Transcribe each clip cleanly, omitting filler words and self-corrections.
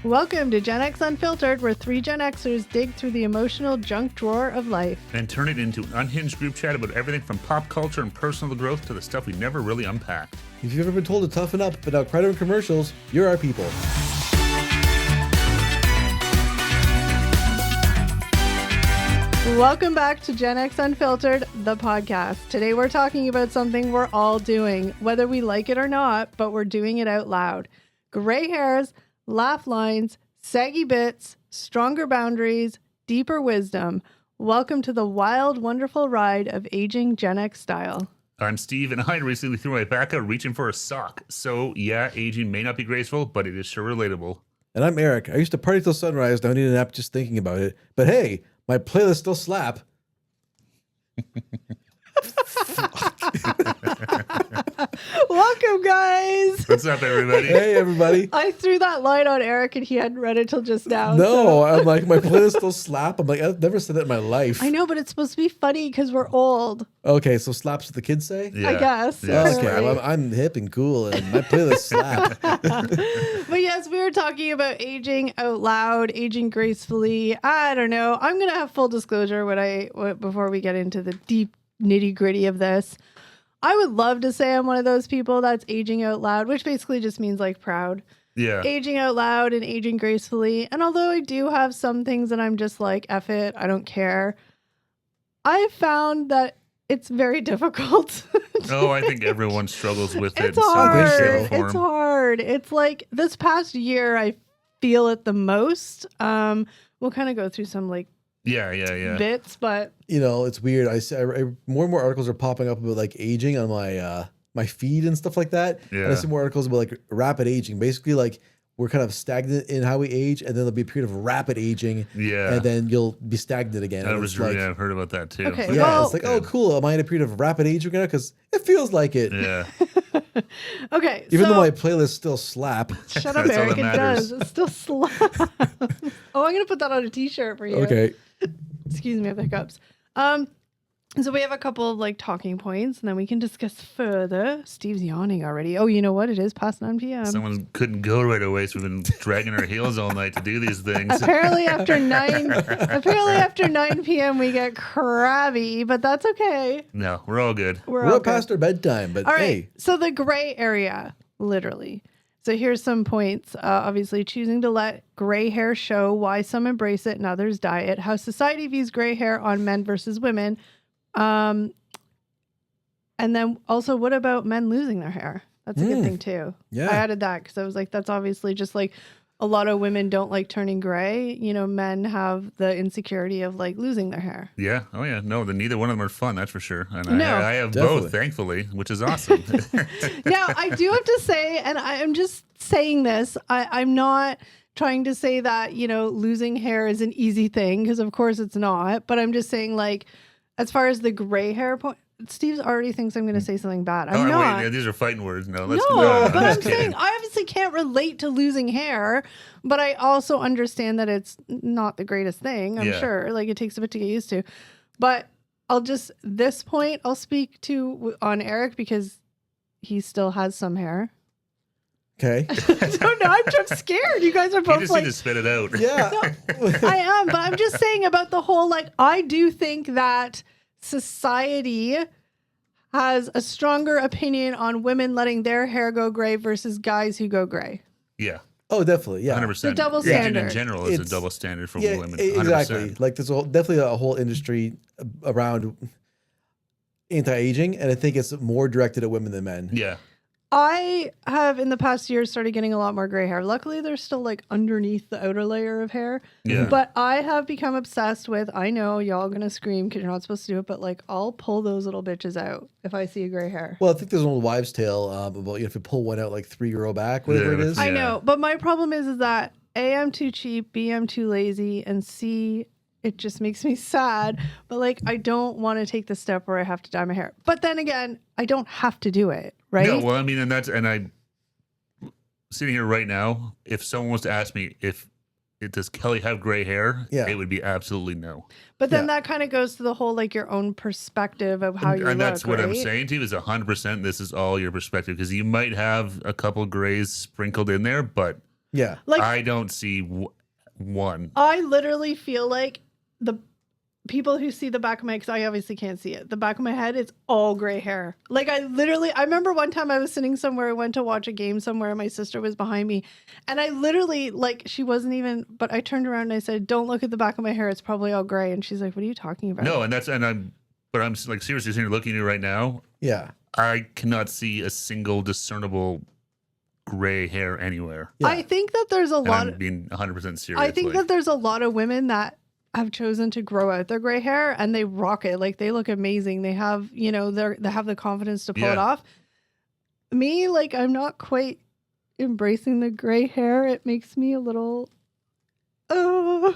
Welcome to Gen X Unfiltered, where three Gen Xers dig through the emotional junk drawer of life and turn it into an unhinged group chat about everything from pop culture and personal growth to the stuff we never really unpacked. If you've ever been told to toughen up but out credit and commercials, you're our people. Welcome back to Gen X Unfiltered, the podcast. Today we're talking about something we're all doing, whether we like it or not, but we're doing it out loud. Gray hairs, laugh lines, saggy bits, stronger boundaries, deeper wisdom. Welcome to the wild, wonderful ride of aging Gen X style. I'm Steve, and I recently threw my back out reaching for a sock. So, yeah, aging may not be graceful, but it is sure relatable. And I'm Eric. I used to party till sunrise. Now I need a nap just thinking about it. But hey, my playlist still slap. Welcome, guys. What's up, everybody? Hey, everybody. I threw that line on Eric and he hadn't read it till just now. No, so. I'm like, my playlist still slap. I'm like, I've never said that in my life. I know, but it's supposed to be funny because we're old. Okay, so slaps what the kids say? Yeah. I guess. Yeah. Okay, well, I'm hip and cool, and my playlist slap. But yes, we were talking about aging out loud, aging gracefully. I don't know. I'm going to have full disclosure before we get into the deep nitty gritty of this. I would love to say I'm one of those people that's aging out loud, which basically just means like proud. Yeah. Aging out loud and aging gracefully. And although I do have some things that I'm just like, F it, I don't care. I found that it's very difficult. Oh, I think everyone struggles with it. It's hard. Shape, or form. It's hard. It's like this past year, I feel it the most. We'll kind of go through some like bits, but You know, it's weird. More and more articles are popping up about like aging on my feed and stuff like that. Yeah. And I see more articles about like rapid aging. Basically, like we're kind of stagnant in how we age, and then there'll be a period of rapid aging. Yeah. And then you'll be stagnant again. That was like, I've heard about that too. Okay. yeah, Well- it's like, oh, cool. Am I in a period of rapid aging right now? Because it feels like it. Yeah. okay. Even so, though my playlists still slap. shut up, That's all Eric. that It matters. does. It's still slap. Oh, I'm gonna put that on a T-shirt for you. Okay. Excuse me, I have hiccups. So we have a couple of like talking points, and then we can discuss further. Steve's yawning already. Oh, you know what? It is past 9 p.m. Someone couldn't go right away, so we've been dragging our heels all night to do these things. Apparently after 9 p.m. we get crabby, but that's okay. No, we're all good. We're We're all good. past our bedtime, but All right. hey. So the gray area, literally. So here's some points. Obviously, choosing to let gray hair show, why some embrace it and others dye it, how society views gray hair on men versus women. And then also, what about men losing their hair? That's a good thing too. Yeah. I added that because I was like, that's obviously just like a lot of women don't like turning gray. You know, men have the insecurity of like losing their hair. Yeah. Oh, yeah. No, neither one of them are fun. That's for sure. And No. I have Definitely. both, thankfully, which is awesome. Now, I do have to say, and I'm just saying this, I'm not trying to say that, you know, losing hair is an easy thing, because of course it's not. But I'm just saying, like, as far as the gray hair point, Steve already thinks I'm going to say something bad. I'm not. Wait, these are fighting words. No, No, but I'm just saying kidding. I obviously can't relate to losing hair, but I also understand that it's not the greatest thing. I'm Yeah. sure, like it takes a bit to get used to. But this point I'll speak to on Eric because he still has some hair. Okay. I don't know. I'm just scared. You guys are You both just like, need to spit it out. Yeah. I am, but I'm just saying about the whole, like, I do think that society has a stronger opinion on women letting their hair go gray versus guys who go gray. Yeah. Oh, definitely. Yeah. 100%. The double Aging standard. in general is a It's- double standard for Yeah, women. exactly. 100%. Like there's definitely a whole industry around anti-aging, and I think it's more directed at women than men. Yeah. I have in the past year started getting a lot more gray hair. Luckily, there's still like underneath the outer layer of hair. Yeah. But I have become obsessed with, I know y'all gonna scream because you're not supposed to do it, but like I'll pull those little bitches out if I see a gray hair. Well, I think there's an old wives' tale about if you pull one out, like 3 grow back, whatever Yeah, it is. I Yeah. know, but my problem is that A, I'm too cheap, B, I'm too lazy, and C, it just makes me sad. But like, I don't want to take the step where I have to dye my hair. But then again, I don't have to do it, right? No, well, I mean, and I sitting here right now, if someone was to ask me if does Kelly have gray hair, Yeah. it would be absolutely no. But then Yeah. that kind of goes to the whole like your own perspective of how you And look, that's what I'm right? saying to you is 100%. This is all your perspective because you might have a couple grays sprinkled in there, but Yeah. Like I don't see one. I literally feel like the people who see the back of my, because I obviously can't see it, the back of my head is all gray hair. Like I remember one time I was sitting somewhere, I went to watch a game somewhere, and my sister was behind me, and I literally, like, she wasn't even, but I turned around and I said, don't look at the back of my hair, it's probably all gray. And she's like, what are you talking about? No, I'm like seriously sitting here looking at you right now. Yeah. I cannot see a single discernible gray hair anywhere. Yeah. I think that there's a And lot I'm being 100% serious. I think that there's a lot of women that have chosen to grow out their gray hair and they rock it. Like they look amazing. They have, they have the confidence to pull it off. Me, like, I'm not quite embracing the gray hair. It makes me a little, No,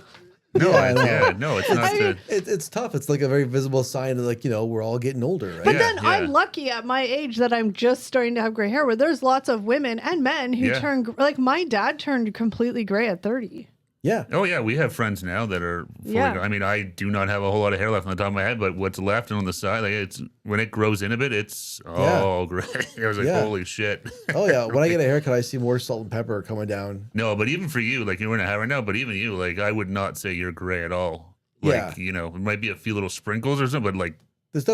it's not. It's tough. It's like a very visible sign of, like, we're all getting older, right? But then I'm lucky at my age that I'm just starting to have gray hair, where there's lots of women and men who turn, like my dad turned completely gray at 30. Yeah. Oh yeah, we have friends now that are fully I mean, I do not have a whole lot of hair left on the top of my head, but what's left and on the side, like, it's when it grows in a bit, it's all gray. I was like, holy shit. Oh yeah. When I get a haircut, I see more salt and pepper coming down. No, but even for you, like, you're in a hat right now, but even you, like, I would not say you're gray at all. Like, it might be a few little sprinkles or something, but like,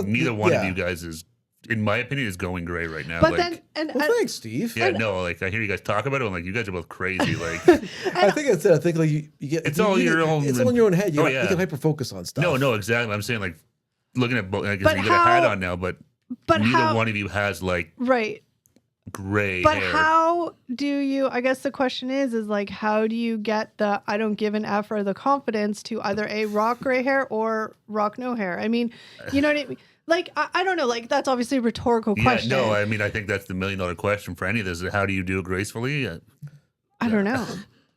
neither one of you guys is, in my opinion, is going gray right now. But like, then, thanks, Steve. yeah, no, like, I hear you guys talk about it, I'm like, you guys are both crazy. Like, I think that's it. I think, like, you get it's all your own. It's all in your own head. You can hyper focus on stuff. No, exactly. I'm saying, like, looking at both, like, you got a hat on now, but neither one of you has, like, gray But hair. how do you, I guess the question is like, how do you get the I don't give an F or the confidence to either A, rock gray hair or rock no hair? I mean, you know what I mean? Like, I don't know. Like, that's obviously a rhetorical question. No, I mean, I think that's the $1 million question for any of this. How do you do it gracefully? I don't know.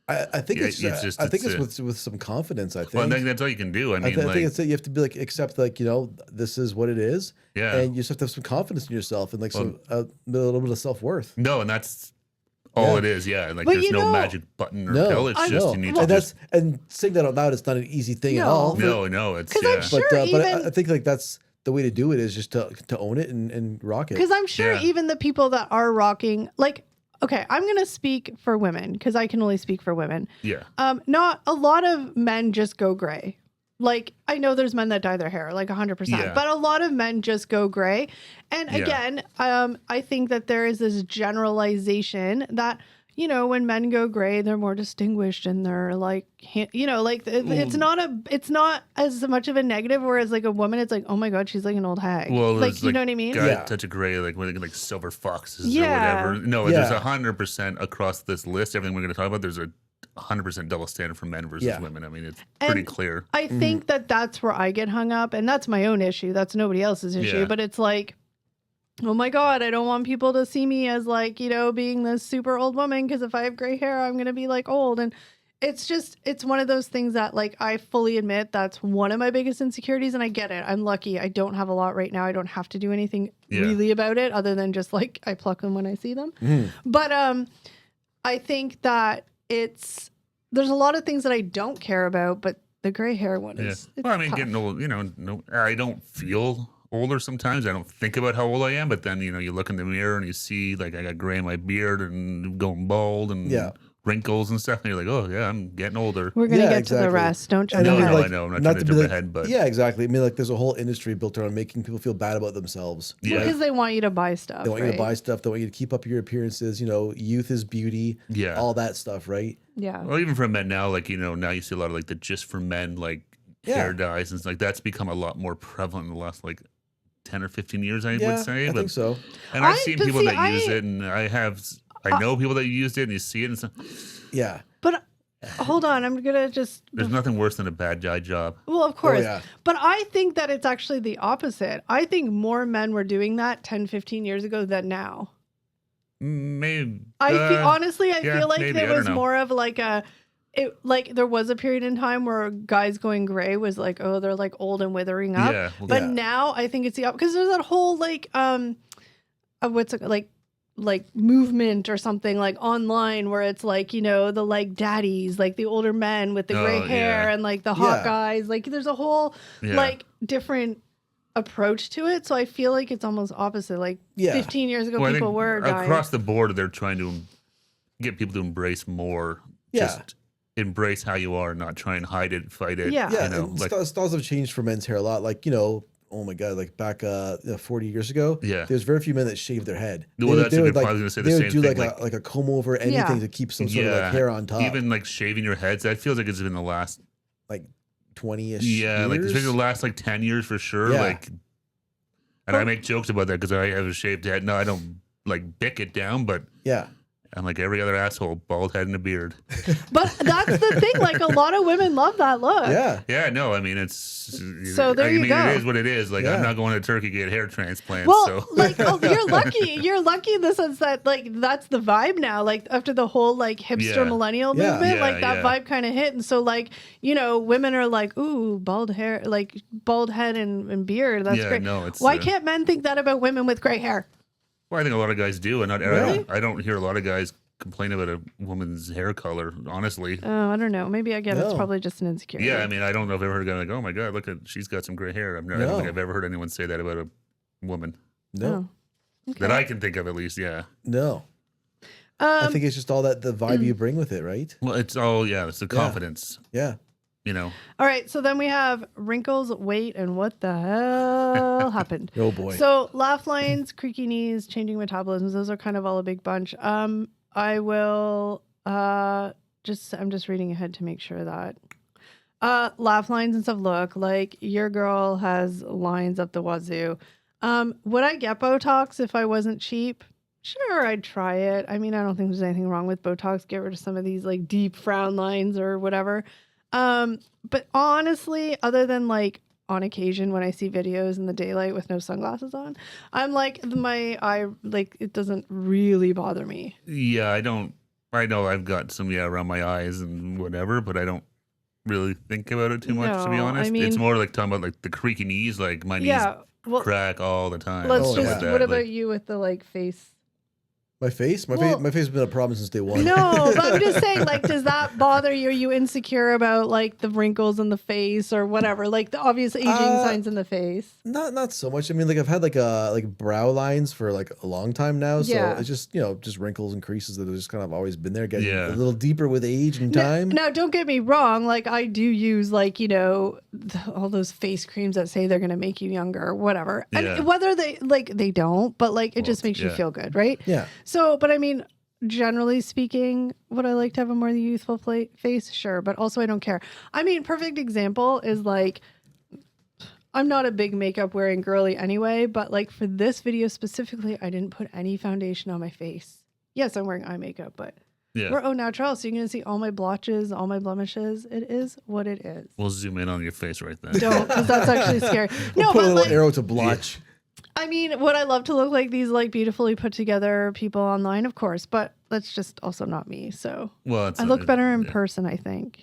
I think it's just. I think it's with some confidence. I think. Well, I think that's all you can do. I mean, I think it's you have to be like, accept, like, this is what it is. Yeah. And you just have to have some confidence in yourself and, like, a little bit of self-worth. No, and that's all it is. Yeah. Like, but there's no magic button or pill. It's just, you need to and saying that out loud, it's not an easy thing at all. No, it's, I'm sure but I think, like, that's the way to do it, is just to own it and rock it. Because I'm sure even the people that are rocking, like, okay, I'm going to speak for women because I can only speak for women. Yeah. Not a lot of men just go gray. Like, I know there's men that dye their hair, like 100%, but a lot of men just go gray. And again, I think that there is this generalization that, when men go gray, they're more distinguished and they're like, it's not as much of a negative. Whereas, like, a woman, it's like, oh my God, she's like an old hag. Well, like, you know what I mean? Guy touch of gray, like, like silver foxes or whatever. No, there's 100% across this list. Everything we're going to talk about, there's a 100% double standard for men versus women. I mean, it's pretty clear. I think that that's where I get hung up, and that's my own issue. That's nobody else's issue. But it's like, oh my God, I don't want people to see me as, like, being this super old woman, because if I have gray hair, I'm going to be like old. And it's one of those things that, like, I fully admit that's one of my biggest insecurities, and I get it. I'm lucky. I don't have a lot right now. I don't have to do anything really about it other than just, like, I pluck them when I see them. But I think that there's a lot of things that I don't care about, but the gray hair one is well, I mean, tough. getting old, I don't feel older sometimes. I don't think about how old I am, but then, you look in the mirror and you see, like, I got gray in my beard and going bald and wrinkles and stuff, and you're like, oh yeah, I'm getting older. We're gonna get to the rest. Don't jump ahead. I know. I'm not trying to jump ahead, but exactly. I mean, like, there's a whole industry built around making people feel bad about themselves. Yeah, because they want you to buy stuff. They want you to buy stuff. They want you to keep up your appearances. Youth is beauty. Yeah, all that stuff, right? Yeah. Well, even for men now, like, now you see a lot of, like, the just for men, like, hair dyes and stuff. Like, that's become a lot more prevalent in the last, like, 10 or 15 years, I would say. I think so. And I've seen people that use it, and I know people that used it, and you see it and stuff. Yeah. But hold on, I'm gonna just. There's nothing worse than a bad dye job. Well, of course. But I think that it's actually the opposite. I think more men were doing that 10, 15 years ago than now. Maybe. I feel like maybe. there was more of like there was a period in time where guys going gray was like, oh, they're like old and withering up. Yeah. But now I think it's the opposite, because there's that whole like what's it like movement or something like online where it's like, the like daddies, like the older men with the gray hair and like the hot guys. Like there's a whole like different approach to it. So I feel like it's almost opposite. Like 15 years ago, people were dying. Across the board, they're trying to get people to embrace more. Yeah. Just embrace how you are, not try and hide it, fight it. Yeah. Yeah, You know, and like, styles have changed for men's hair a lot. Like, oh my God, like back 40 years ago, Yeah. there's very few men that shaved their head. Well, that's a good point. Like, I was gonna say the they would same do thing, like a comb over, anything to keep some sort of like hair on top. Even like shaving your heads, that feels like it's been the last like 20-ish yeah, years. like it's been the last like 10 years for sure. Yeah. Like, and I make jokes about that because I have a shaved head. No, I don't like bick it down, but Yeah. I'm like every other asshole, bald head and a beard. But that's the thing. Like, a lot of women love that look. Yeah. Yeah, no, I mean it's So there you go. It is what it is. Like Yeah. I'm not going to Turkey to get hair transplants. Well, So like, you're lucky. You're lucky in the sense that, like, that's the vibe now. Like, after the whole, like, hipster Yeah. millennial Yeah. movement, Yeah, like, that yeah. vibe kind of hit. And so, like, women are like, ooh, bald hair, like, bald head and beard. That's yeah, great. no, it's Why can't men think that about women with gray hair? Well, I think a lot of guys do, and Really? I don't hear a lot of guys complain about a woman's hair color. Honestly, Oh, I don't know. Maybe, again, it's No. probably just an insecurity. yeah, I mean, I don't know if I've ever heard a guy like, oh my god, look at she's got some gray hair. I don't No. think I've ever heard anyone say that about a woman No. Oh, okay. that I can think of, at least. Yeah. No. I Um, think it's just all that the vibe you bring with it, right? Well, it's all it's the confidence. Yeah. You know, all right. So then we have wrinkles, weight, and what the hell happened? Oh boy. So laugh lines, creaky knees, changing metabolisms, those are kind of all a big bunch. I will I'm just reading ahead to make sure that laugh lines and stuff look like your girl has lines up the wazoo. Would I get Botox if I wasn't cheap? Sure, I'd try it. I mean, I don't think there's anything wrong with Botox. Get rid of some of these like deep frown lines or whatever. But honestly, other than like on occasion when I see videos in the daylight with no sunglasses on, I'm like, my eye, like, it doesn't really bother me. yeah, I don't. I know I've got some around my eyes and whatever, but I don't really think about it too much, to be No, I honest. mean- It's more like talking about like the creaky knees, like my knees Yeah. Well, crack all the time. let's Oh, stuff just, like that. what about Like, you with the like face? My face? My Well- face has been a problem since day one. No, but I'm just saying, like, does that bother you? Are you insecure about like the wrinkles in the face or whatever? Like the obvious aging signs in the face? Not so much. I mean, like I've had like brow lines for like a long time now, so Yeah. it's just just wrinkles and creases that have just kind of always been there, getting Yeah. a little deeper with age and time. Now, don't get me wrong. Like, I do use like all those face creams that say they're going to make you younger or whatever. Yeah. And whether they don't, but like it just makes you yeah. feel good, right? Yeah, So, but I mean, generally speaking, would I like to have a more youthful face? Sure, but also I don't care. I mean, perfect example is like, I'm not a big makeup wearing girly anyway, but like for this video specifically, I didn't put any foundation on my face. Yes, I'm wearing eye makeup, but yeah. we're au naturel, so you're gonna see all my blotches, all my blemishes. It is what it is. We'll zoom in on your face right then. Don't, because that's actually scary. No, put a but little like, arrow to blotch. I mean, would I love to look like these like beautifully put together people online? Of course, but that's just also not me. So Well, it's I look better in yeah. person, I think.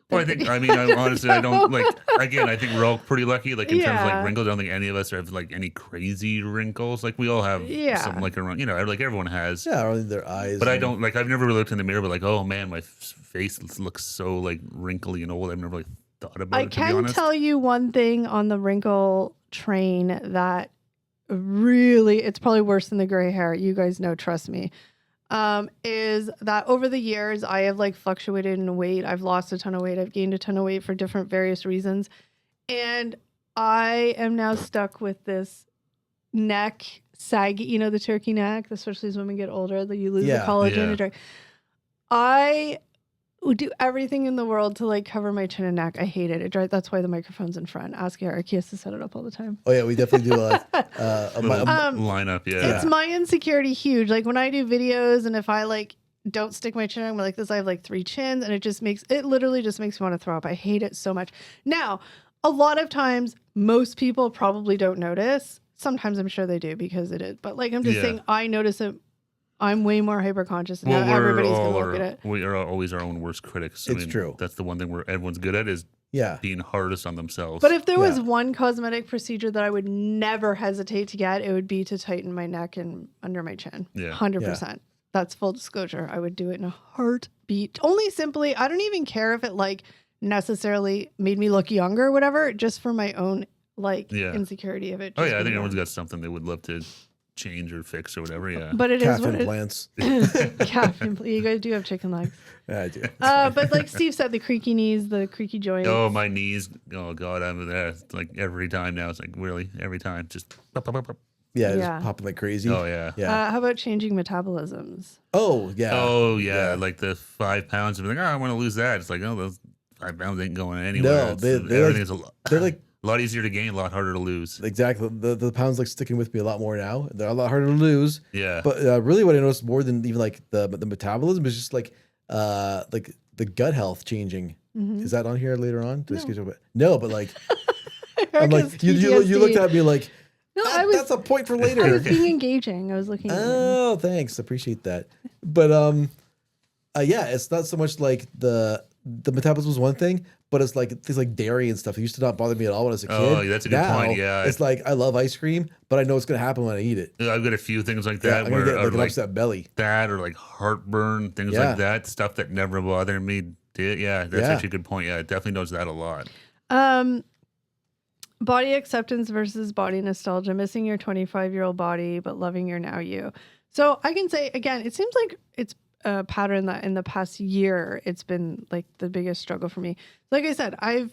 Well, I think. I mean, honestly, I don't like. Again, I think we're all pretty lucky. Like in terms of Yeah. like wrinkles, I don't think any of us have like any crazy wrinkles. Like we all have Yeah. some like around. Like everyone has. Yeah, or their eyes. But I and- don't like. I've never really looked in the mirror, but like, oh man, my face looks so like wrinkly and old. I've never really thought about I it. To be can honest. tell you one thing on the wrinkle train that really, it's probably worse than the gray hair. You guys know, trust me. Is that over the years I have like fluctuated in weight. I've lost a ton of weight. I've gained a ton of weight for different various reasons. And I am now stuck with this neck saggy, the turkey neck, especially as women get older, that you lose the Yeah. collagen. Yeah. I would do everything in the world to like cover my chin and neck. I hate it. That's why the microphone's in front. Ask Eric. He has to set it up all the time. Oh yeah, we definitely do a Little Um, lineup. Yeah. It's my insecurity huge. Like when I do videos and if I like don't stick my chin, I'm like this, I have like 3 chins and it literally just makes me want to throw up. I hate it so much. Now, a lot of times most people probably don't notice. Sometimes I'm sure they do because it is. But like I'm just Yeah. saying I notice it. I'm way more hyper conscious. Well, Now everybody's gonna look at it. We are always our own worst critics. It's true. That's the one thing where everyone's good at is yeah. being hardest on themselves. But if there was Yeah. one cosmetic procedure that I would never hesitate to get, it would be to tighten my neck and under my chin. Yeah. 100%. That's full disclosure. I would do it in a heartbeat. Only simply, I don't even care if it like necessarily made me look younger or whatever, just for my own like Yeah. insecurity of it. Oh just yeah, I think being everyone's young. got something they would love to change or fix or whatever. Yeah. But it Calf is what implants. calf implants. You guys do have chicken legs. Yeah, I do. But like Steve said, the creaky knees, the creaky joints. Oh, my knees. Oh, God. I'm there. It's like every time now. It's like really every time. Just. Yeah, Yeah. just popping like crazy. Oh, yeah. Yeah. How about changing metabolisms? Oh, yeah. Oh, yeah. Like the 5 pounds. I'm like, oh, I want to lose that. It's like, oh, those 5 pounds ain't going anywhere. No, they're everything's like, a lot easier to gain, a lot harder to lose. exactly. The pounds like sticking with me a lot more now. They're a lot harder to lose. Yeah. But really, what I noticed more than even like the metabolism is just like the gut health changing. Mm-hmm. Is that on here later on? Did I schedule it? No, but like I'm Erica's like you looked at me like No, that's a point for later. I was being engaging. I was looking at you. Oh, thanks. Appreciate that. But yeah, it's not so much like the metabolism is one thing, but it's like things like dairy and stuff. It used to not bother me at all when I was a kid. Oh, that's a good Now, point. Yeah. It's like I love ice cream, but I know what's gonna happen when I eat it. I've got a few things like Yeah, that I'm gonna where get like an like upset belly. that or like heartburn, things Yeah. like that. Stuff that never bothered me did. Yeah, that's actually a good point. Yeah, I definitely knows that a lot. Body acceptance versus body nostalgia, missing your 25-year-old body, but loving your now you. So I can say, again, it seems like it's a pattern that in the past year, it's been like the biggest struggle for me. Like I said, I've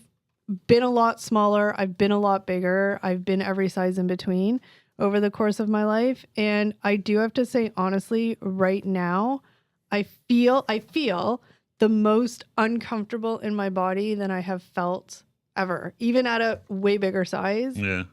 been a lot smaller. I've been a lot bigger. I've been every size in between over the course of my life. And I do have to say, honestly, right now, I feel the most uncomfortable in my body than I have felt ever, even at a way bigger size. Yeah.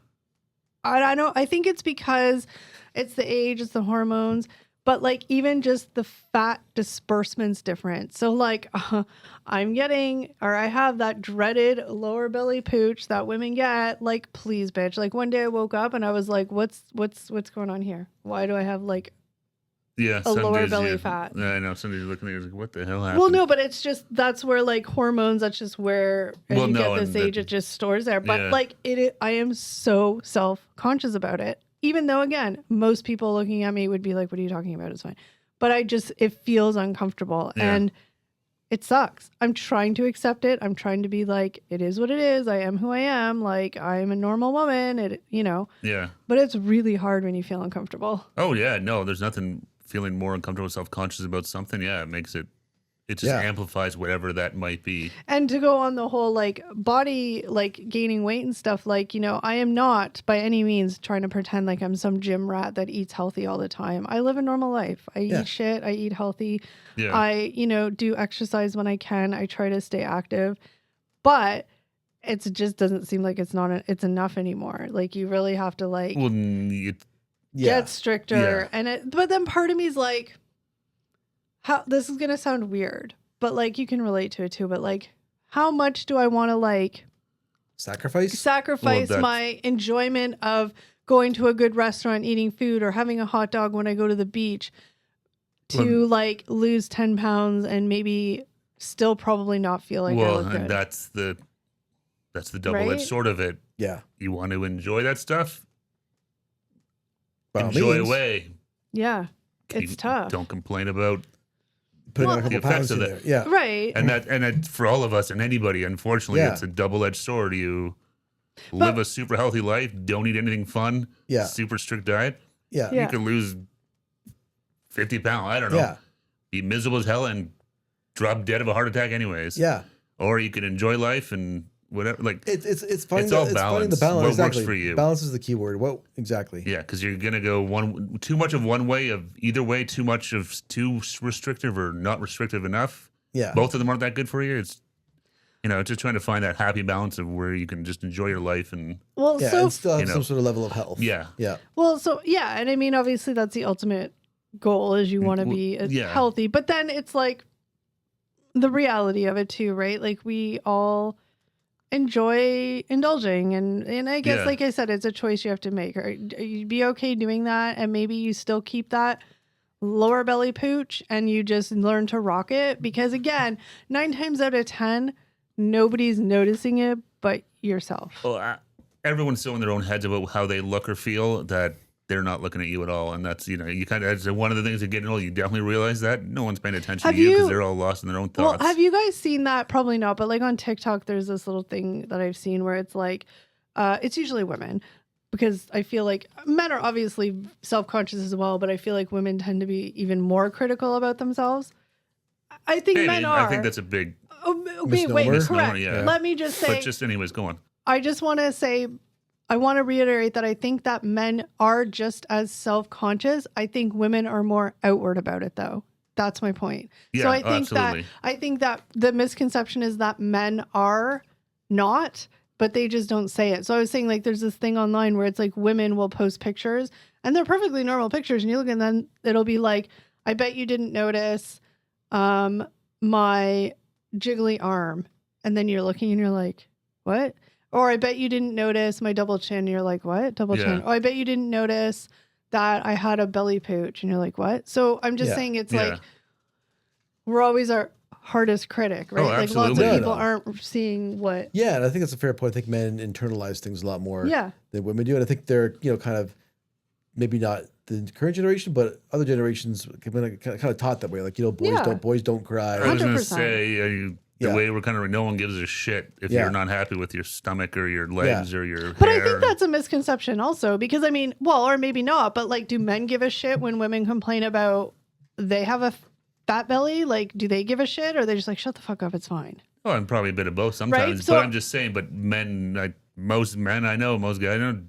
I think it's because it's the age, it's the hormones, but like even just the fat disbursement's different. So like I have that dreaded lower belly pooch that women get. Like, please, bitch. Like one day I woke up and I was like, what's going on here? Why do I have like a lower belly fat? Yeah, I know. Some days you're looking at it, like, what the hell happened? Well, no, but it's just, that's where like hormones, that's just where as you get this age, it just stores there. But like I am so self-conscious about it. Even though, again, most people looking at me would be like, what are you talking about? It's fine. But it feels uncomfortable and it sucks. I'm trying to accept it. I'm trying to be like, it is what it is. I am who I am. Like, I'm a normal woman, Yeah. But it's really hard when you feel uncomfortable. Oh, yeah. No, there's nothing feeling more uncomfortable, self-conscious about something. Yeah, it just amplifies whatever that might be. And to go on the whole like body, like gaining weight and stuff, like, I am not by any means trying to pretend like I'm some gym rat that eats healthy all the time. I live a normal life. I eat shit. I eat healthy. Yeah. I, do exercise when I can. I try to stay active, but it just doesn't seem like it's enough anymore. Like you really have to like get stricter. And but then part of me is like, how this is gonna sound weird, but like you can relate to it too. But like, how much do I want to like sacrifice my enjoyment of going to a good restaurant, eating food, or having a hot dog when I go to the beach to like lose 10 pounds and maybe still probably not feel like I look good? That's the double-edged sword of it. Yeah, you want to enjoy that stuff. Enjoy away. Yeah, it's tough. Don't complain about putting on a couple pounds in there. Yeah. Right. And that for all of us and anybody, unfortunately, it's a double-edged sword. You live a super healthy life, don't eat anything fun, super strict diet. Yeah. You can lose 50 pounds. I don't know. Yeah. Be miserable as hell and drop dead of a heart attack anyways. Yeah. Or you can enjoy life and whatever. Like it's finding all balance. The balance. What exactly. works for you. Balance is the key word. What exactly? Yeah, because you're gonna go too much of one way of either way, too much of too restrictive or not restrictive enough. Yeah, both of them aren't that good for you. It's just trying to find that happy balance of where you can just enjoy your life and and still have some sort of level of health. Yeah. Well, and I mean, obviously that's the ultimate goal is you want to be healthy, but then it's like the reality of it too, right? Like we all enjoy indulging and I guess like I said, it's a choice you have to make. Or you'd be okay doing that and maybe you still keep that lower belly pooch and you just learn to rock it, because again, 9 times out of 10 nobody's noticing it but yourself. Well, everyone's so in their own heads about how they look or feel that they're not looking at you at all, and that's you kind of, that's one of the things that getting old, you definitely realize that no one's paying attention to you because they're all lost in their own thoughts. Well, have you guys seen that? Probably not, but like on TikTok there's this little thing that I've seen where it's like it's usually women because I feel like men are obviously self-conscious as well, but I feel like women tend to be even more critical about themselves. I think Maybe. men are. I think that's a big Okay, wait, misnomer. correct. Yeah. Let me just say, but just anyways, go on. I just want to say, I want to reiterate that I think that men are just as self-conscious. I think women are more outward about it, though. That's my point. Yeah, so absolutely. I think that the misconception is that men are not, but they just don't say it. So I was saying, like, there's this thing online where it's like women will post pictures and they're perfectly normal pictures, and you look at them, it'll be like, I bet you didn't notice my jiggly arm, and then you're looking and you're like, what? Or I bet you didn't notice my double chin. And you're like, what? Double chin. Oh, I bet you didn't notice that I had a belly pooch. And you're like, what? So I'm just saying it's like we're always our hardest critic, right? Like lots of people aren't seeing what. Yeah, and I think that's a fair point. I think men internalize things a lot more than women do. And I think they're, kind of maybe not the current generation, but other generations kind of taught that way. Like, boys don't cry. I was going to say, the way we're kind of, no one gives a shit if you're not happy with your stomach or your legs or your But hair. I think that's a misconception also, because I mean, well, or maybe not, but like, do men give a shit when women complain about they have a fat belly? Like, do they give a shit, or are they just like, shut the fuck up, it's fine? Well, and probably a bit of both sometimes. Right? So, but I'm just saying, but most men I know, most guys I know,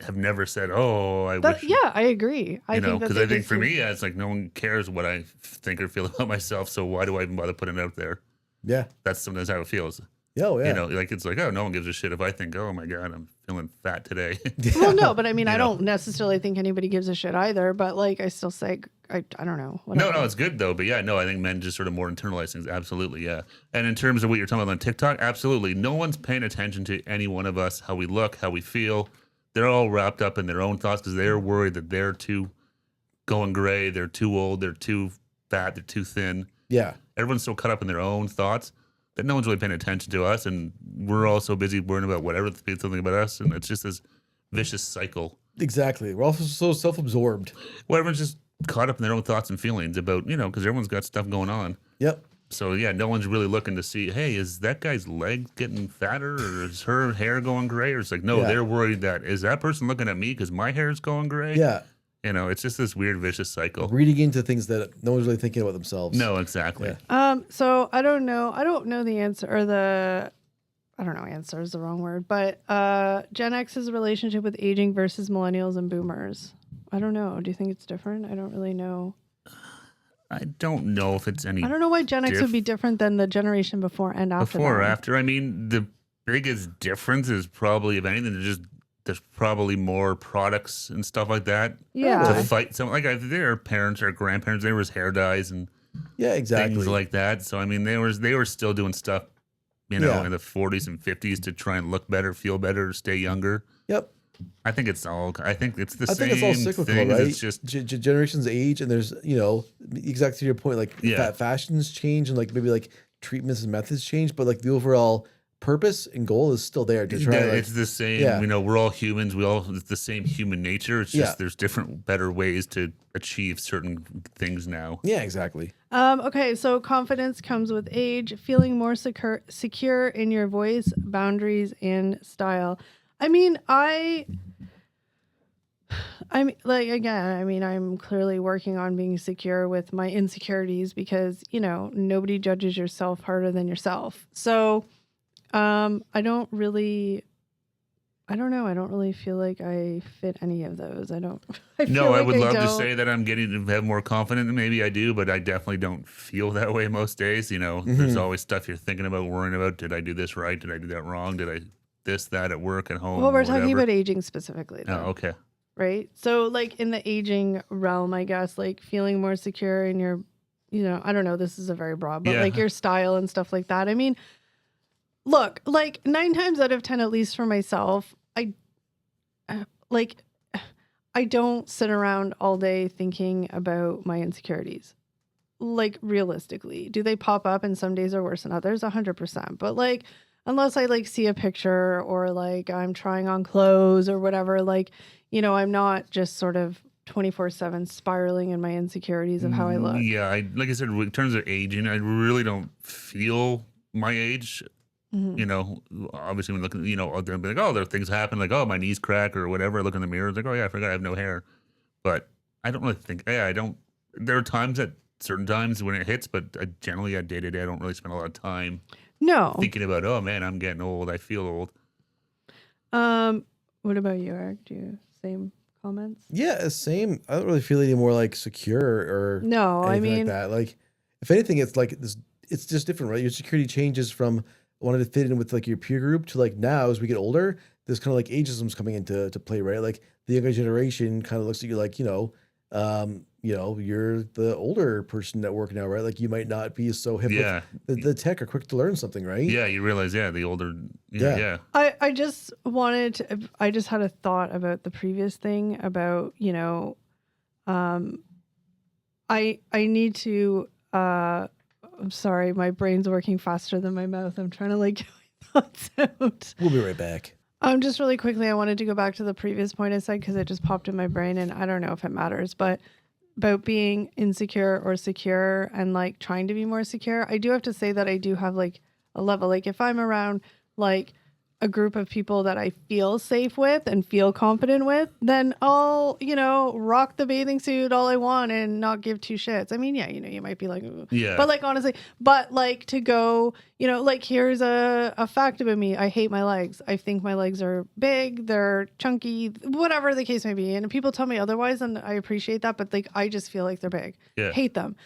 have never said, "Oh, I wish." Yeah, I agree. Because I think for me, it's like no one cares what I think or feel about myself. So why do I even bother putting it out there? Yeah, that's sometimes how it feels. Oh, yeah. Like it's like, oh, no one gives a shit if I think, oh my god, I'm feeling fat today. Well, no, but I mean, I don't necessarily think anybody gives a shit either. But like, I still say, I don't know. Whatever. No, it's good though. But yeah, no, I think men just sort of more internalize things. Absolutely, yeah. And in terms of what you're talking about on TikTok, absolutely, no one's paying attention to any one of us, how we look, how we feel. They're all wrapped up in their own thoughts because they're worried that they're too going gray, they're too old, they're too fat, they're too thin. Yeah. Everyone's so caught up in their own thoughts that no one's really paying attention to us, and we're all so busy worrying about whatever people think about us, and it's just this vicious cycle. Exactly. We're also so self-absorbed. Well, everyone's just caught up in their own thoughts and feelings about, because everyone's got stuff going on. Yep. So, yeah, no one's really looking to see, hey, is that guy's leg getting fatter, or is her hair going gray? Or it's like, no, they're worried that, is that person looking at me because my hair is going gray? Yeah. It's just this weird, vicious cycle. Reading into things that no one's really thinking about themselves. No, exactly. Yeah. So I don't know the answer, or I don't know, answer is the wrong word, but Gen X's relationship with aging versus millennials and boomers. I don't know. Do you think it's different? I don't really know. I don't know if it's any. I don't know why Gen X would be different than the generation before and after. Before or after. I mean, the biggest difference is probably, if anything, there's probably more products and stuff like that. Yeah. To fight some, like their parents or grandparents, there was hair dyes and things like that. So I mean, they were still doing stuff, in the 40s and 50s to try and look better, feel better, stay younger. Yep. I think it's the same. I think it's all cyclical, thing, right? It's just generations age, and there's exactly to your point, like fashions change and like maybe like treatments and methods change, but like the overall purpose and goal is still there to try. It's the same. We're all humans. It's the same human nature. It's just there's different, better ways to achieve certain things now. Yeah, exactly. Okay, so confidence comes with age, feeling more secure in your voice, boundaries, and style. I mean, I'm like, again, I mean, I'm clearly working on being secure with my insecurities because, nobody judges yourself harder than yourself. So, I don't really feel like I fit any of those. I would love to say that I'm getting to have more confidence, and maybe I do, but I definitely don't feel that way most days. There's always stuff you're thinking about, worrying about. Did I do this right? Did I do that wrong? Did I this, that at work, at home? Well, we're talking about aging specifically, though. Oh, okay. Right? So, like, in the aging realm, I guess, like, feeling more secure in your, I don't know, this is a very broad, but, like, your style and stuff like that. I mean, look, like, 9 times out of 10, at least for myself, I don't sit around all day thinking about my insecurities. Like, realistically, do they pop up and some days are worse than others? 100%. But, like, unless I like see a picture or like I'm trying on clothes or whatever, like, I'm not just sort of 24/7 spiraling in my insecurities of how I look. Yeah, like I said, in terms of aging, I really don't feel my age You know, obviously when looking, you know, they'll be like, oh, there things happen, like, oh, my knees crack or whatever. I look in the mirror, it's like, oh yeah, I forgot I have no hair. But I don't really think, I don't. There are certain times when it hits, but generally, day to day, I don't really spend a lot of time. Thinking about, oh man, I'm getting old. I feel old. What about you, Eric? Do you same comments? Yeah, same. I don't really feel any more like secure or anything like that. Like, if anything, it's like this. It's just different, right? Your security changes from wanting to fit in with like your peer group to like now as we get older, there's kind of like ageism's coming into play, right? Like the younger generation kind of looks at you like, you're the older person at work now, right? Like you might not be so hip with the tech or quick to learn something, right? Yeah, you realize, the older, yeah. I just had a thought about the previous thing about, I need to, I'm sorry, my brain's working faster than my mouth. I'm trying to like get my thoughts out. We'll be right back. Just really quickly, I wanted to go back to the previous point I said because it just popped in my brain and I don't know if it matters, but about being insecure or secure and like trying to be more secure. I do have to say that I do have like a level, like if I'm around like a group of people that I feel safe with and feel confident with, then I'll, rock the bathing suit all I want and not give two shits. I mean, you might be like, ooh. Yeah. But like, honestly, like to go, like here's a fact about me. I hate my legs. I think my legs are big, they're chunky, whatever the case may be. And people tell me otherwise and I appreciate that, but like, I just feel like they're big. Yeah. Hate them.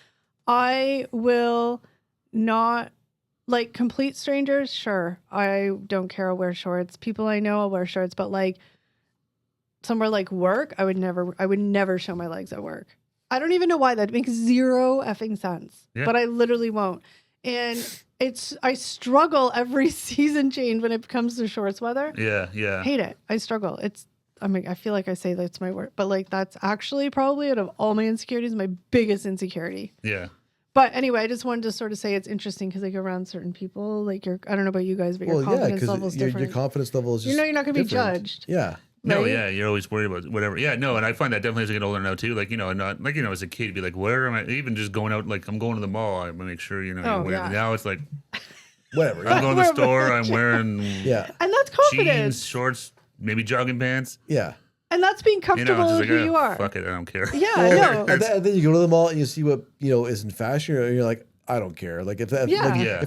I will not. Like complete strangers, sure. I don't care. I'll wear shorts. People I know, I'll wear shorts. But like somewhere like work, I would never show my legs at work. I don't even know why. That makes zero effing sense. Yeah. But I literally won't. And I struggle every season change when it comes to shorts weather. Yeah. Hate it. I struggle. I feel like I say that's my word, but like that's actually probably out of all my insecurities, my biggest insecurity. Yeah. But anyway, I just wanted to sort of say it's interesting because like around certain people, like I don't know about you guys, but your confidence level is different. Your confidence level is just you're not going to be judged. Yeah. Right? No, yeah, you're always worried about whatever. Yeah, no, and I find that definitely as I get older now too. Like, and not like, as a kid, be like, where am I? Even just going out, like I'm going to the mall, I make sure, now it's like, whatever. I'm going to the store, I'm wearing and that's confidence. Jeans, shorts, maybe jogging pants. Yeah. And that's being comfortable with who you are. Fuck it, I don't care. Yeah, and then you go to the mall and you see what, is in fashion and you're like, I don't care. Like if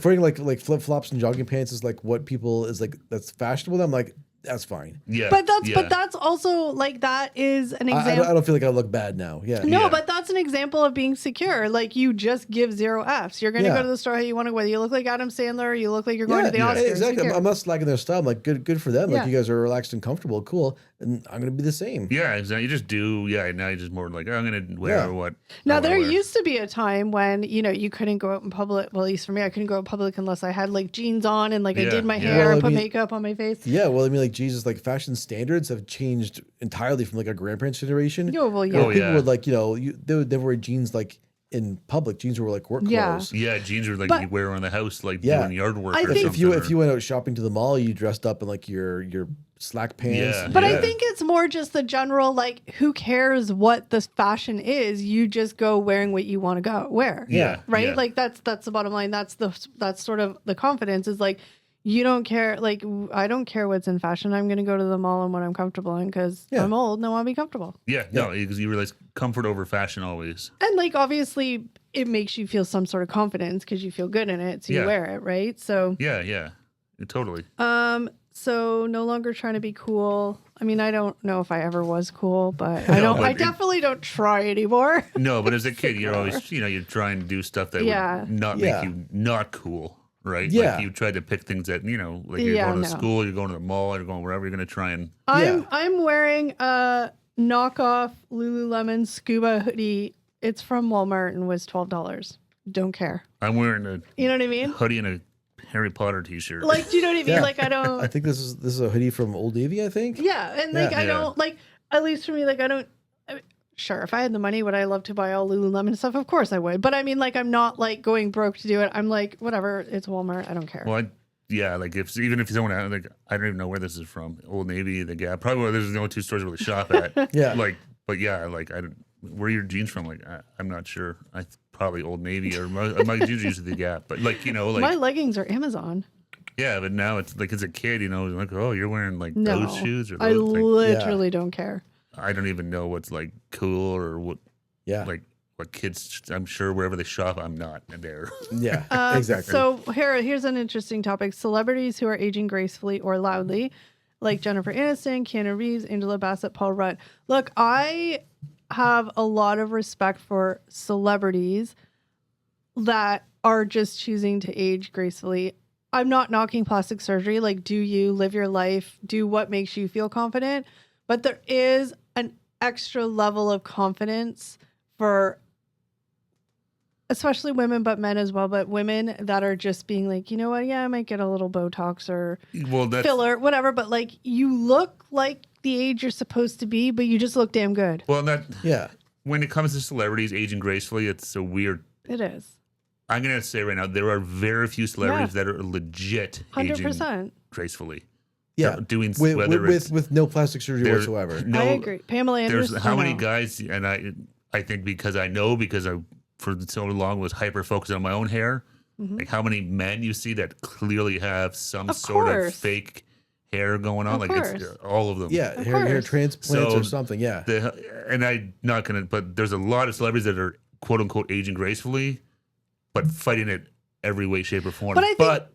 wearing like flip flops and jogging pants is like what people is like that's fashionable, I'm like that's fine. Yeah. But that's also like that is an example. I don't feel like I look bad now. Yeah. No, but that's an example of being secure. Like you just give zero Fs. You're gonna go to the store how you want to, whether you look like Adam Sandler or you look like you're going to the Oscars. Exactly. I'm not slacking their style. I'm like good for them. Like you guys are relaxed and comfortable. Cool. And I'm gonna be the same. Yeah, exactly. You just do. Yeah. Now you're just more like I'm gonna wear what. Now there used to be a time when you couldn't go out in public. Well, at least for me, I couldn't go out in public unless I had like jeans on and like I did my hair and put makeup on my face. Yeah. Well, I mean, like Jesus, like fashion standards have changed entirely from like our grandparents' generation. Yeah, well, yeah. People would like, they wear jeans like in public. Jeans were like work clothes. Yeah, jeans were like you wear around the house, like doing yard work. I or think something. If you went out shopping to the mall, you dressed up in like your slack pants. Yeah. But I think it's more just the general like, who cares what the fashion is? You just go wearing what you want to go wear. Yeah. Right. Yeah. Like that's the bottom line. That's sort of the confidence is like. You don't care, like, I don't care what's in fashion. I'm going to go to the mall and what I'm comfortable in because I'm old and I want to be comfortable. Yeah, no, because you realize comfort over fashion always. And, like, obviously, it makes you feel some sort of confidence because you feel good in it, so you wear it, right? So Yeah, totally. So no longer trying to be cool. I mean, I don't know if I ever was cool, but I definitely don't try anymore. No, but as a kid, you're always, you're trying to do stuff that would not make you not cool. Right? Yeah. Like you tried to pick things that, like you're going to school, you're going to the mall, you're going wherever, you're going to try and... I'm wearing a knockoff Lululemon scuba hoodie. It's from Walmart and was $12. Don't care. I'm wearing a... You know what I mean? Hoodie and a Harry Potter t-shirt. Like, do you know what I mean? Yeah. Like, I don't... I think this is a hoodie from Old Navy, I think. Yeah, and like, I don't... Like, at least for me, like, I don't... Sure, if I had the money, would I love to buy all Lululemon stuff? Of course I would. But I mean, like, I'm not like going broke to do it. I'm like, whatever, it's Walmart. I don't care. Well, like even if someone like I don't even know where this is from. Old Navy, the Gap, probably there's the only two stores I really shop at. Yeah. Like, but like I don't. Where are your jeans from? Like I'm not sure. Probably Old Navy or my jeans usually the Gap. But like like my leggings are Amazon. Yeah, but now it's like as a kid, like, oh, you're wearing like No, those shoes or I those. literally don't care. I don't even know what's like cool or what. Yeah. Like what kids, I'm sure wherever they shop, I'm not there. Yeah, exactly. So here's an interesting topic. Celebrities who are aging gracefully or loudly, like Jennifer Aniston, Keanu Reeves, Angela Bassett, Paul Rudd. Look, I have a lot of respect for celebrities that are just choosing to age gracefully. I'm not knocking plastic surgery. Like, do you live your life, do what makes you feel confident? But there is an extra level of confidence for especially women, but men as well, but women that are just being like, you know what? Yeah, I might get a little Botox or filler, whatever. But like, you look like the age you're supposed to be, but you just look damn good. Well, when it comes to celebrities aging gracefully, it's so weird. It is. I'm going to say right now, there are very few celebrities that are legit 100% aging gracefully. Yeah, doing with no plastic surgery whatsoever. I agree. Pamela Anderson. There's how many guys, and I think because I for so long was hyper focused on my own hair. Mm-hmm. Like how many men you see that clearly have some sort of fake hair going on, it's all of them. Yeah, hair transplants or something. Yeah, and I'm not gonna, but there's a lot of celebrities that are quote unquote aging gracefully, but fighting it every way, shape, or form. But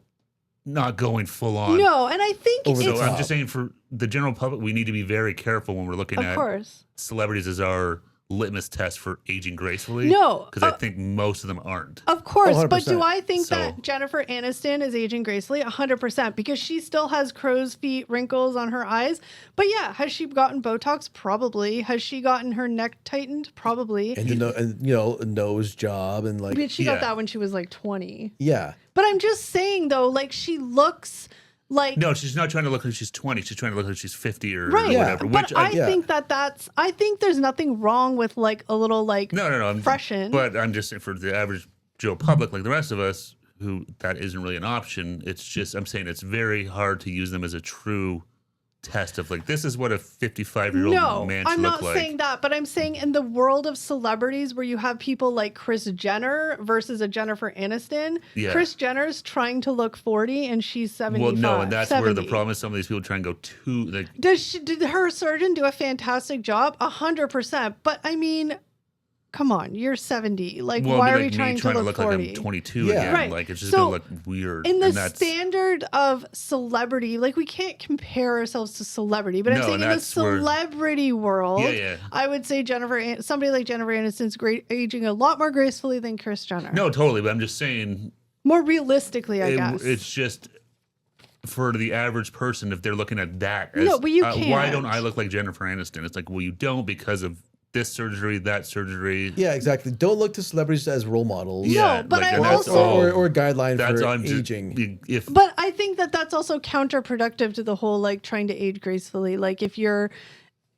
not going full on. No, and I think so. I'm just saying for the general public, we need to be very careful when we're looking at celebrities as our litmus test for aging gracefully. No, because I think most of them aren't. Of course, but do I think that Jennifer Aniston is aging gracefully? 100%, because she still has crow's feet, wrinkles on her eyes. But yeah, has she gotten Botox? Probably. Has she gotten her neck tightened? Probably. And a nose job and like. I mean, she got that when she was like 20. Yeah. But I'm just saying though, like she looks. Like, no, she's not trying to look like she's 20. She's trying to look like she's 50 or whatever. But I think I think there's nothing wrong with like a little like freshen. But I'm just saying for the average Joe public, like the rest of us, who that isn't really an option. It's just, I'm saying it's very hard to use them as a true test of like, this is what a 55-year-old man should look like. No, I'm not saying that, but I'm saying in the world of celebrities where you have people like Kris Jenner versus a Jennifer Aniston, Kris Jenner's trying to look 40 and she's 75. Well, no, and that's 70. Where the problem is some of these people try and go too. Like, did her surgeon do a fantastic job? 100%. But I mean, come on, you're 70. Like, why are you trying to look 40? Like I'm 22 again. Right. Like, it's just going to look weird. In the standard of celebrity, like, we can't compare ourselves to celebrity, but I'm saying in the celebrity world, I would say somebody like Jennifer Aniston's aging a lot more gracefully than Kris Jenner. No, totally. But I'm just saying. More realistically, I guess. It's just. For the average person, if they're looking at that as, no, but you can't. Why don't I look like Jennifer Aniston? It's like, well, you don't because of this surgery, that surgery. Yeah, exactly. Don't look to celebrities as role models. No, but I also or a guiline for aging. But I think that that's also counterproductive to the whole like trying to age gracefully. Like if you're,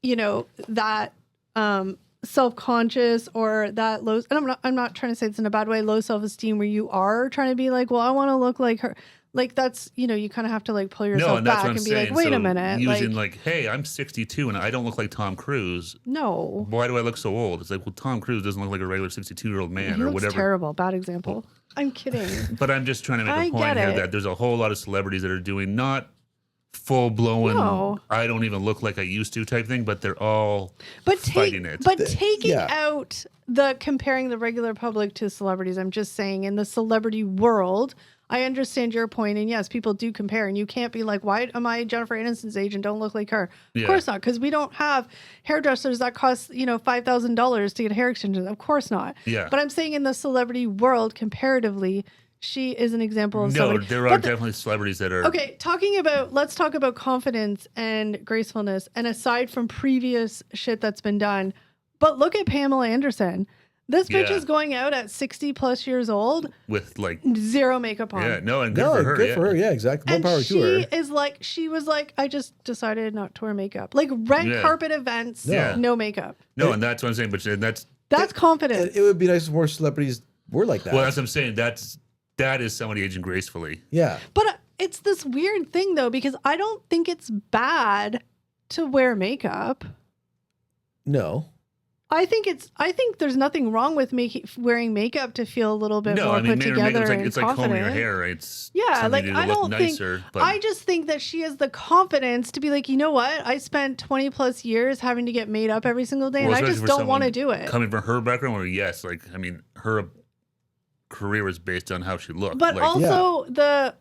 that self-conscious or that low, and I'm not trying to say it's in a bad way, low self-esteem where you are trying to be like, well, I want to look like her. Like that's, you kind of have to like pull yourself back and be like, wait a minute. Using like, hey, I'm 62 and I don't look like Tom Cruise. No. Why do I look so old? It's like, well, Tom Cruise doesn't look like a regular 62-year-old man or whatever. Terrible. Bad example. Well, I'm kidding. But I'm just trying to make a point here that there's a whole lot of celebrities that are doing not full-blown, I don't even look like I used to type thing, but they're all fighting it. But taking out the comparing the regular public to celebrities, I'm just saying in the celebrity world, I understand your point, and yes, people do compare, and you can't be like, why am I Jennifer Aniston's age and don't look like her? Of course not, because we don't have hairdressers that cost, $5,000 to get hair extensions. Of course not. Yeah. But I'm saying in the celebrity world, comparatively, she is an example of somebody. No, there are definitely celebrities that are... Okay, let's talk about confidence and gracefulness, and aside from previous shit that's been done, but look at Pamela Anderson. This bitch is going out at 60 plus years old with like zero makeup on. Yeah, no, and good for her. Good for her. Yeah, exactly. More power to her. She was like, I just decided not to wear makeup. Like red carpet events, no makeup. No, and that's what I'm saying. But that's confidence. It would be nice if more celebrities were like that. Well, that's what I'm saying. That is somebody aging gracefully. Yeah. But it's this weird thing though, because I don't think it's bad to wear makeup. No. I think there's nothing wrong with wearing makeup to feel a little bit more put together and it's confident. like combing your hair, right? It's like I don't nicer, think. I just think that she has the confidence to be like, you know what? I spent 20 plus years having to get made up every single day, and I just don't want to do it. Coming from her background, where yes, like I mean, her career was based on how she looked, but also the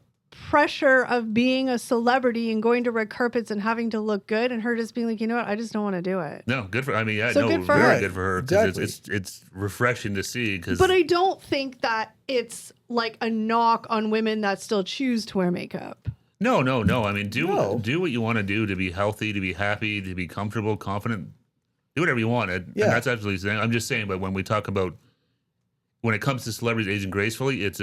pressure of being a celebrity and going to red carpets and having to look good, and her just being like, you know what, I just don't want to do it. No, good for. I mean, yeah, so no, good for very her. good for her because it's refreshing to see. But I don't think that it's like a knock on women that still choose to wear makeup. No. I mean, do what you want to do to be healthy, to be happy, to be comfortable, confident. Do whatever you want, and that's absolutely saying. I'm just saying, but when we talk about when it comes to celebrities aging gracefully, it's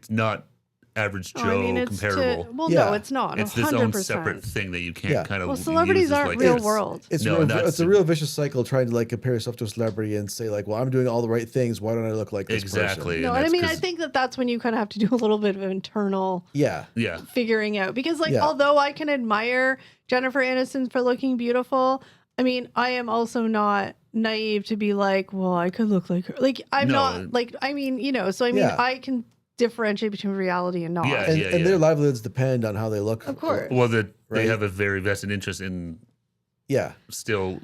not average Joe comparable. No, it's not. It's 100%. Its own separate thing that you can't kind of. Well, celebrities aren't real world. It's a real vicious cycle trying to like compare yourself to a celebrity and say like, well, I'm doing all the right things. Why don't I look like this person? No, I mean, I think that's when you kind of have to do a little bit of internal figuring out. Because like, although I can admire Jennifer Aniston for looking beautiful, I mean, I am also not naive to be like, well, I could look like her. Like, I'm not like, I mean, so I mean, I can differentiate between reality and not. And their livelihoods depend on how they look. Of course. Well, they have a very vested interest in. Still.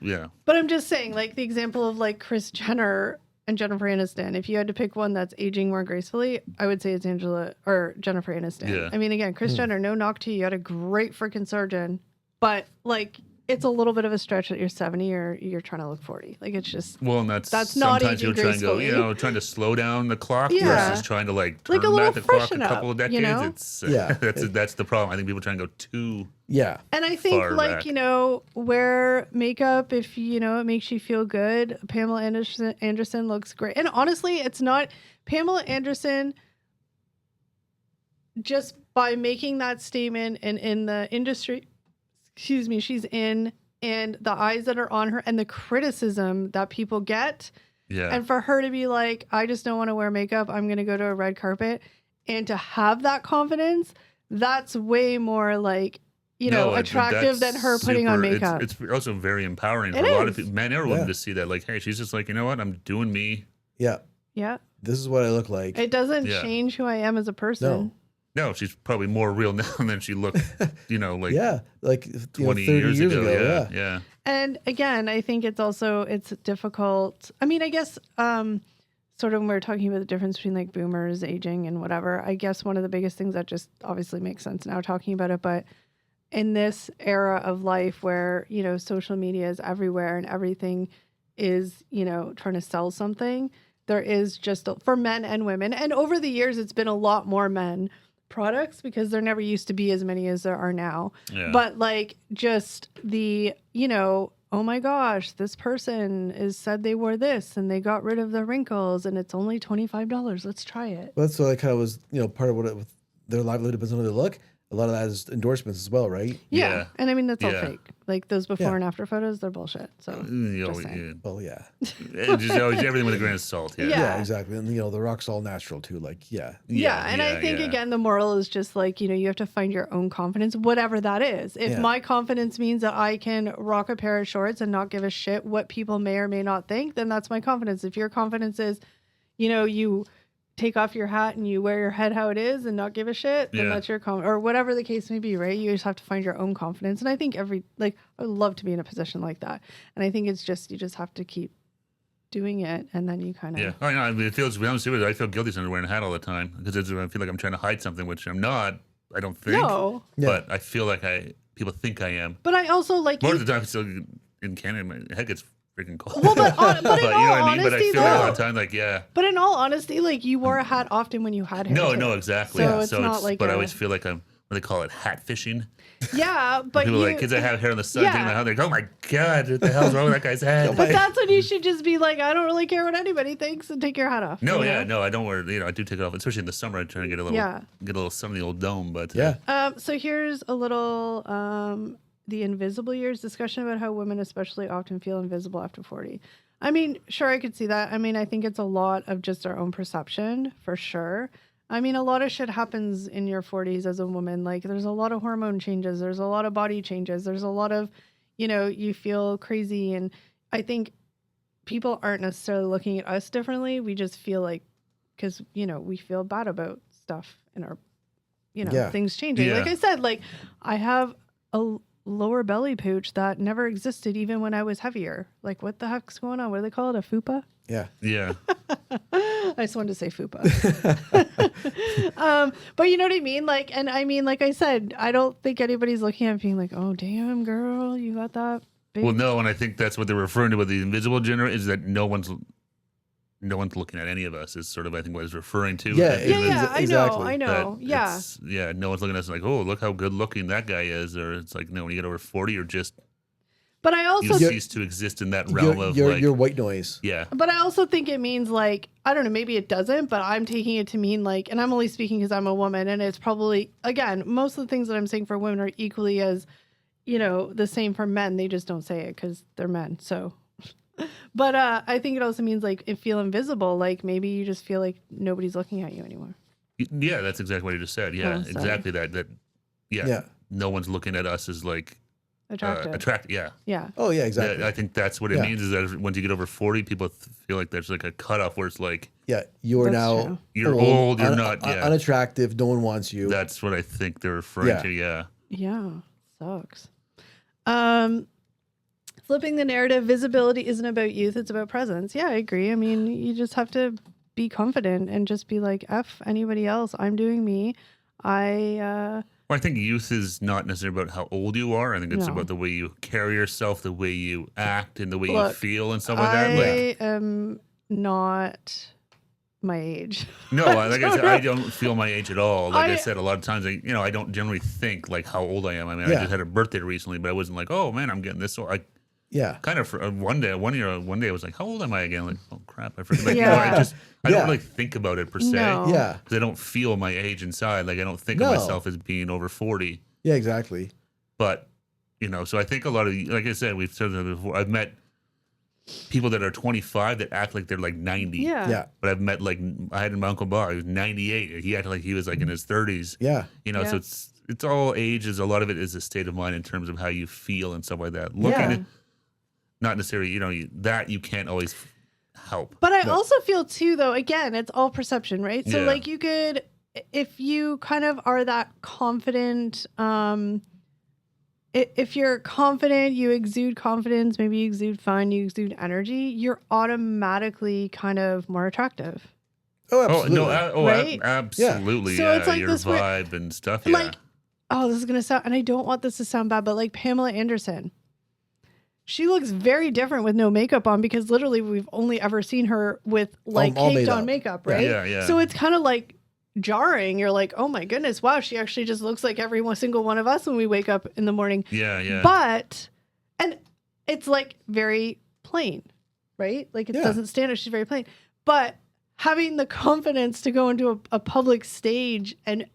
But I'm just saying, like the example of like Kris Jenner and Jennifer Aniston. If you had to pick one that's aging more gracefully, I would say it's Jennifer Aniston. Yeah. I mean, again, Kris Jenner, no knock to you. You had a great freaking surgeon, but like. It's a little bit of a stretch that you're 70 or you're trying to look 40. Like it's just and that's not aging gracefully. Trying to slow down the clock versus trying to like turn back the clock a couple of decades. It's that's the problem. I think people try and go too And I think like back. Wear makeup if it makes you feel good. Pamela Anderson looks great, and honestly, it's not Pamela Anderson. Just by making that statement and in the industry. She's in, and the eyes that are on her and the criticism that people get. Yeah. And for her to be like, I just don't want to wear makeup. I'm going to go to a red carpet. And to have that confidence, that's way more like, attractive than her putting on makeup. It's also very empowering for a lot of people, men or women to see that. Like, hey, she's just like, you know what? I'm doing me. Yeah. Yeah. This is what I look like. It doesn't change who I am as a person. No, she's probably more real now than she looked, like 20 years ago. Yeah. And again, I think it's difficult. I mean, I guess sort of when we're talking about the difference between like boomers aging and whatever, I guess one of the biggest things that just obviously makes sense now talking about it, but in this era of life where, social media is everywhere and everything is, trying to sell something, there is just for men and women. And over the years, it's been a lot more men products because there never used to be as many as there are now. Yeah. But like just the, oh my gosh, this person said they wore this and they got rid of the wrinkles and it's only $25. Let's try it. Well, that's what I kind of was, part of what their livelihood depends on how they look. A lot of that is endorsements as well, right? Yeah. And I mean, that's all fake. Like those before and after photos, they're bullshit. So, well, yeah. Just always everything with a grain of salt. Yeah, exactly. And, the rock's all natural too. Like, And I think, again, the moral is just like, you have to find your own confidence, whatever that is. If my confidence means that I can rock a pair of shorts and not give a shit what people may or may not think, then that's my confidence. If your confidence is, you take off your hat and you wear your head how it is and not give a shit, then that's your or whatever the case may be, right? You just have to find your own confidence. And I think I would love to be in a position like that. And I think it's just, you just have to keep doing it and then you kind of. Yeah. I mean, it feels, I feel guilty sometimes wearing a hat all the time because I feel like I'm trying to hide something, which I'm not, I don't think. No. But I feel like people think I am. But I also like. Most of the time, still in Canada, my head gets freaking cold. Well, but in all honesty, But I feel like a lot of time, But in all honesty, like you wore a hat often when you had hair. No, exactly. So it's not like. But I always feel like I'm. What do they call it? Hat fishing. Yeah, but people kids that have hair in the sun, taking my hair, they're like, oh my god, what the hell's wrong with that guy's head? But that's when you should just be like, I don't really care what anybody thinks, and take your hat off. No, I don't wear. I do take it off, especially in the summer. I try to get a little sun in the old dome. But so here's a little the invisible years discussion about how women especially often feel invisible after 40. I mean, sure, I could see that. I mean, I think it's a lot of just our own perception, for sure. I mean, a lot of shit happens in your 40s as a woman. Like, there's a lot of hormone changes. There's a lot of body changes. There's a lot of, you feel crazy. And I think people aren't necessarily looking at us differently. We just feel like, because, you know, we feel bad about stuff in our, you know, things changing. Like I said, like I have a lower belly pooch that never existed even when I was heavier. Like, what the heck's going on? What do they call it? A fupa? Yeah. Yeah. I just wanted to say fupa. But you know what I mean? Like, and I mean, like I said, I don't think anybody's looking at it being like, oh, damn, girl, you got that big. Well, no, and I think that's what they're referring to with the invisible generation is that no one's looking at any of us is sort of, I think, what it's referring to. Yeah, exactly. I know. Yeah. No one's looking at us like, oh, look how good looking that guy is. Or it's like, no, when you get over 40, you're just, but I also you cease to exist in that realm of like your white noise. Yeah. But I also think it means like, I don't know, maybe it doesn't, but I'm taking it to mean like, and I'm only speaking because I'm a woman, and it's probably, again, most of the things that I'm saying for women are equally as, you know, the same for men. They just don't say it because they're men. So, but I think it also means like it feel invisible. Like maybe you just feel like nobody's looking at you anymore. Yeah, that's exactly what you just said. Yeah, exactly that. Yeah. No one's looking at us as like attractive. Yeah. Oh yeah, exactly. I think that's what it means is that once you get over 40, people feel like there's like a cutoff where it's like, you're now true. You're old, you're not unattractive, no one wants you. That's what I think they're referring to. Yeah, sucks. Flipping the narrative, visibility isn't about youth, it's about presence. Yeah, I agree. I mean, you just have to be confident and just be like, F anybody else, I'm doing me. Well, I think youth is not necessarily about how old you are. I think it's about the way you carry yourself, the way you act, and the way you feel and stuff like that. I am not my age. No, like I said, I don't feel my age at all. Like I said, a lot of times, I don't generally think like how old I am. I mean, I just had a birthday recently, but I wasn't like, oh man, I'm getting this old. Kind of for one day I was like, how old am I again? Like, oh crap, I forget. Like, I don't really think about it per se. No. Yeah, because I don't feel my age inside. Like I don't think of myself as being over 40. Yeah, exactly. But so I think a lot of, like I said, we've said that before. I've met people that are 25 that act like they're like 90. Yeah. But I've met I had my Uncle Bob. He was 98. He acted like he was like in his 30s. Yeah. So it's all ages. A lot of it is a state of mind in terms of how you feel and stuff like that. Looking at not necessarily, that you can't always help. But I also feel too, though, again, it's all perception, right? So like you could, if you kind of are that confident, if you're confident, you exude confidence, maybe you exude fun, you exude energy, you're automatically kind of more attractive. Oh, absolutely. Right? Absolutely. So it's like your this vibe and stuff. Like, this is going to sound, and I don't want this to sound bad, but like Pamela Anderson. She looks very different with no makeup on because literally we've only ever seen her with like caked on makeup, right? Yeah. So it's kind of like jarring. You're like, oh my goodness, wow, she actually just looks like every single one of us when we wake up in the morning. Yeah. But, and it's like very plain, right? Like it doesn't stand out. She's very plain. But having the confidence to go into a public stage and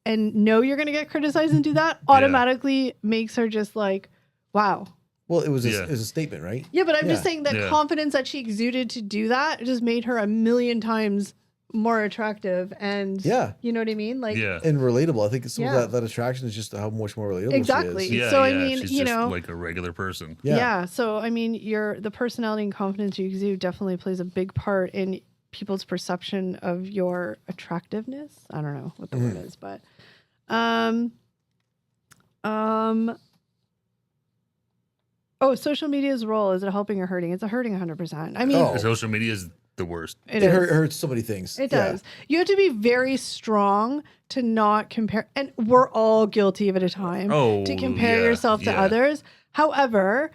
know you're going to get criticized and do that automatically makes her just like, wow. Well, it was a statement, right? Yeah, but I'm just saying that confidence that she exuded to do that just made her a million times more attractive, and you know what I mean, like and relatable. I think some of that attraction is just how much more relatable exactly. she is. So I mean, she's just like a regular person. Yeah. So I mean, the personality and confidence you exude definitely plays a big part in people's perception of your attractiveness. I don't know what the word is, but social media's role, is it helping or hurting? It's a hurting 100%. I mean, social media is the worst. It hurts so many things. It does. You have to be very strong to not compare. And we're all guilty of it at a time to compare yourself to others. However,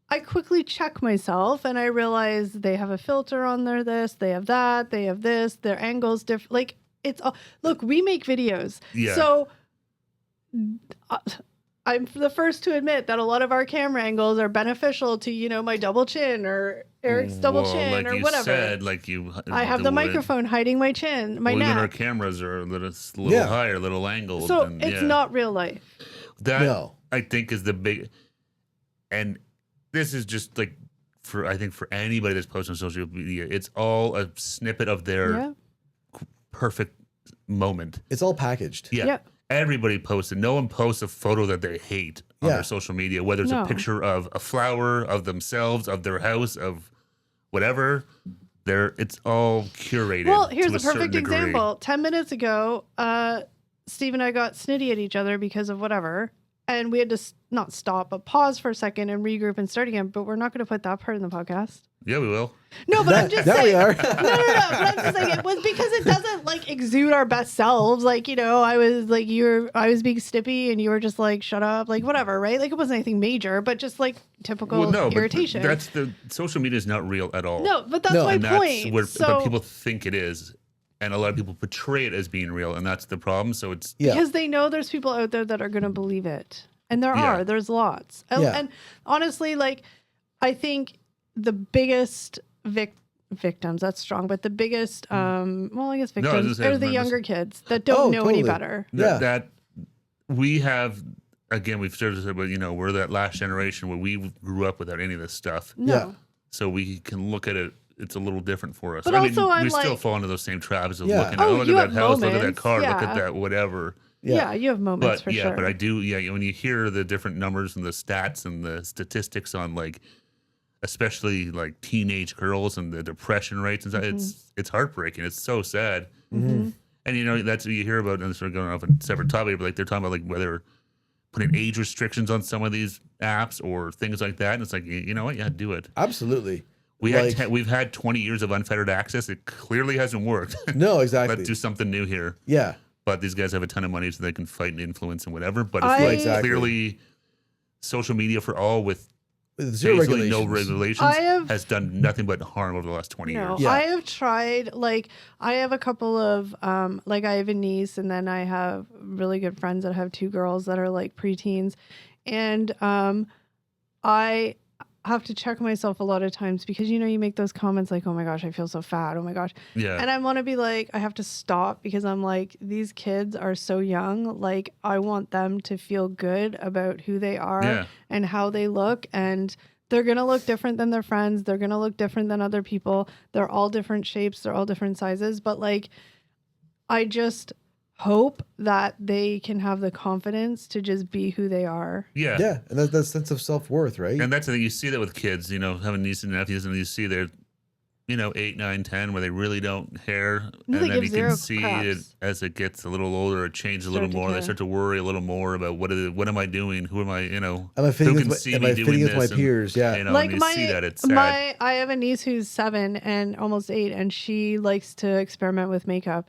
I quickly check myself and I realize they have a filter on their this, they have that, they have this, their angles different. Like it's all, look, we make videos. Yeah. So I'm the first to admit that a lot of our camera angles are beneficial to, my double chin or Eric's double chin or whatever. I have the microphone hiding my chin, my neck. Even our cameras are a little higher, a little angled. So it's not real life. That I think is the big, and this is just like for anybody that's posting on social media, it's all a snippet of their perfect moment. It's all packaged. Yeah. everybody posts it. No one posts a photo that they hate on their social media, whether it's a picture of a flower, of themselves, of their house, of whatever. It's all curated. Well, here's a perfect example. 10 minutes ago, Steve and I got snitty at each other because of whatever. And we had to not stop, but pause for a second and regroup and start again. But we're not going to put that part in the podcast. Yeah, we will. No, but I'm just saying. We are. No. But I'm just saying it was because it doesn't like exude our best selves. Like, you know, I was being snippy and you were just like, shut up, like whatever, right? Like it wasn't anything major, but just like typical irritation. But social media is not real at all. No, but that's my point. But people think it is. And a lot of people portray it as being real, and that's the problem. So it's because they know there's people out there that are going to believe it, and there's lots. And honestly, like I think the biggest victims, that's strong, but the biggest, I guess victims are the younger kids that don't know any better. That we have. Again, we've started to say, but we're that last generation where we grew up without any of this stuff. No, so we can look at it. It's a little different for us. But we still fall into those same traps of looking at, look at that house, look at that car, look at that whatever. Yeah, you have moments for sure. But I do, when you hear the different numbers and the stats and the statistics on like, especially like teenage girls and the depression rates and stuff, it's heartbreaking. It's so sad. Mm-hmm. And that's what you hear about, and sort of going off a separate topic, but like they're talking about like whether putting age restrictions on some of these apps or things like that. And it's like, you know what? Yeah, do it. Absolutely. We've had 20 years of unfettered access. It clearly hasn't worked. No, exactly. Let's do something new here. Yeah. But these guys have a ton of money, so they can fight and influence and whatever. But it's clearly social media for all with zero regulations. No regulations has done nothing but harm over the last 20 years. I have tried, like, I have a couple of, like, I have a niece, and then I have really good friends that have two girls that are, like, preteens. And I have to check myself a lot of times because, you make those comments like, oh my gosh, I feel so fat. Oh my gosh. Yeah. And I want to be like, I have to stop because I'm like, these kids are so young. Like, I want them to feel good about who they are and how they look. And they're going to look different than their friends. They're going to look different than other people. They're all different shapes. They're all different sizes. But like, I just hope that they can have the confidence to just be who they are. Yeah. Yeah. And that sense of self-worth, right? And that's the thing. You see that with kids, having nieces and nephews, and you see they're, 8, 9, 10, where they really don't care. No, and then you can see it as it gets a little older, it changes a little more. They start to worry a little more about what am I doing? Who am I, Am I fitting with my peers? Yeah. Like and you see that, it's sad. I have a niece who's 7 and almost 8, and she likes to experiment with makeup.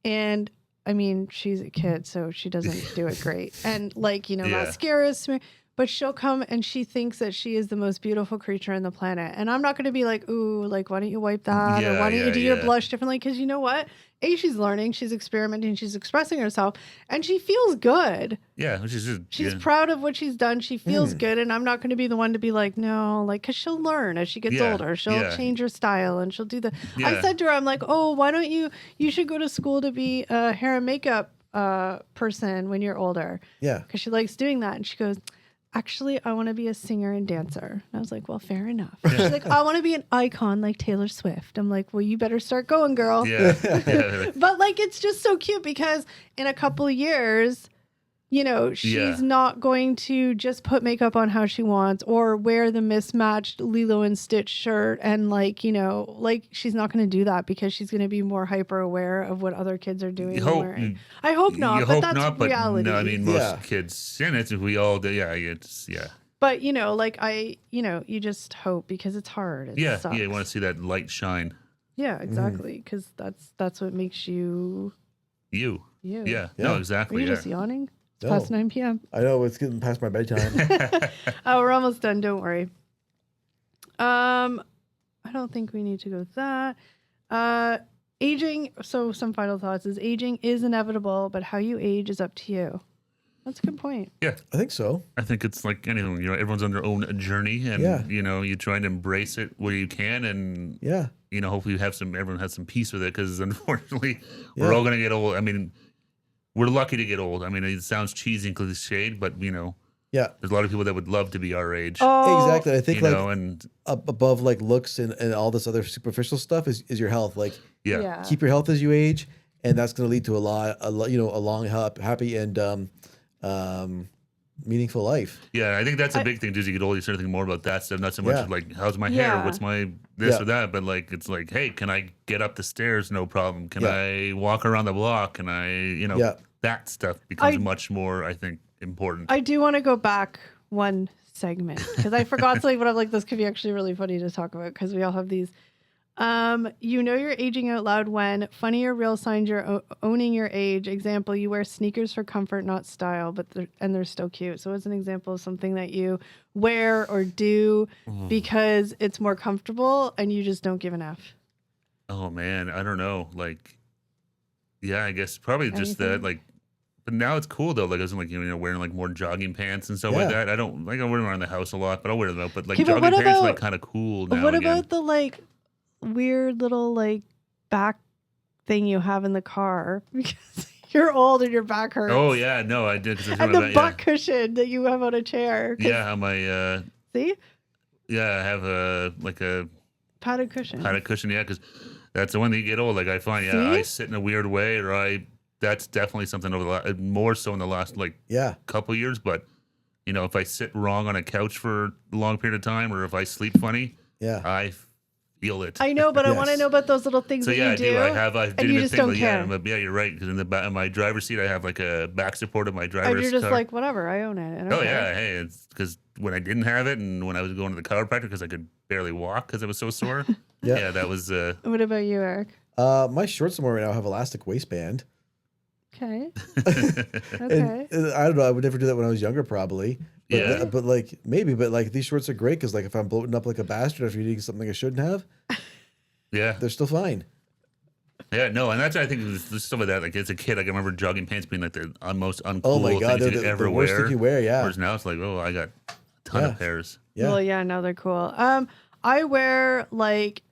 And I mean, she's a kid, so she doesn't do it great. And mascara is smear, but she'll come and she thinks that she is the most beautiful creature on the planet. And I'm not going to be like, ooh, like, why don't you wipe that? Or why don't you do your blush differently? Because you know what? She's learning, she's experimenting, she's expressing herself, and she feels good. Yeah, she's proud of what she's done. She feels good, and I'm not going to be the one to be like, no, like, because she'll learn as she gets older. She'll change her style, and she'll do the. Yeah. I said to her, I'm like, oh, why don't you should go to school to be a hair and makeup person when you're older. Yeah, because she likes doing that, and she goes, actually, I want to be a singer and dancer. And I was like, well, fair enough. She's like, I want to be an icon like Taylor Swift. I'm like, well, you better start going, girl. Yeah. But like, it's just so cute because in a couple of years, she's not going to just put makeup on how she wants or wear the mismatched Lilo and Stitch shirt. And she's not going to do that because she's going to be more hyper aware of what other kids are doing and wearing. I hope not, but that's reality. No, I mean, most kids, and it's, we all do. Yeah. But, you just hope because it's hard. You want to see that light shine. Yeah, exactly. Because that's what makes you. You. Yeah. No, exactly. Are you just yawning? It's past 9 p.m. I know, it's getting past my bedtime. Oh, we're almost done. Don't worry. I don't think we need to go with that. Aging. So some final thoughts is aging is inevitable, but how you age is up to you. That's a good point. Yeah. I think so. I think it's like anything, everyone's on their own journey and, you try and embrace it where you can. And, hopefully everyone has some peace with it because unfortunately we're all going to get old. I mean, we're lucky to get old. I mean, it sounds cheesy and cliched, but there's a lot of people that would love to be our age. Oh, exactly. I think and above like looks and all this other superficial stuff is your health. Like, keep your health as you age. and that's going to lead to a long, happy, and meaningful life. Yeah, I think that's a big thing. As you get older, you start thinking more about that stuff, not so much of like, how's my hair? What's my this or that? But like, it's like, hey, can I get up the stairs? No problem. Can I walk around the block? Can I, that stuff becomes much more, I think, important. I do want to go back one segment because I forgot something, but I'm like, this could be actually really funny to talk about because we all have these. You're aging out loud when funny or real signs you're owning your age. Example, you wear sneakers for comfort, not style, but they're still cute. So it's an example of something that you wear or do because it's more comfortable and you just don't give an F. Oh man, I don't know. Like, yeah, I guess probably just that. Like, but now it's cool though. Like, I was like, wearing like more jogging pants and stuff like that. I wear them around the house a lot, but I'll wear them out. But like jogging pants are like kind of cool now. What about the like weird little like back thing you have in the car because you're old and your back hurts? Oh yeah, no, I did. And the butt cushion that you have on a chair. Yeah, my see. Yeah, I have a padded cushion. Padded cushion, yeah, because that's the one that you get old. Like I find, I sit in a weird way, or that's definitely something over more so in the last couple years. But if I sit wrong on a couch for a long period of time, or if I sleep funny, I feel it. I know, but I want to know about those little things that you do. I do you just don't care. Yeah, you're right. Because in my driver's seat, I have like a back support of my driver's. And you're just car. like, whatever, I own it. Hey, it's because when I didn't have it, and when I was going to the chiropractor because I could barely walk because I was so sore. That was. What about you, Eric? My shorts somewhere right now have elastic waistband. Okay. And I don't know. I would never do that when I was younger, probably. But, but like maybe. But like these shorts are great because like if I'm bloating up like a bastard after eating something I shouldn't have, they're still fine. Yeah, no, and that's I think there's some of that. Like as a kid, like, I remember jogging pants being like the most uncool things you could ever wear. Thing you wear. Yeah. Whereas now it's like, oh, I got a ton of pairs. Yeah. Well, yeah, now they're cool. I wear like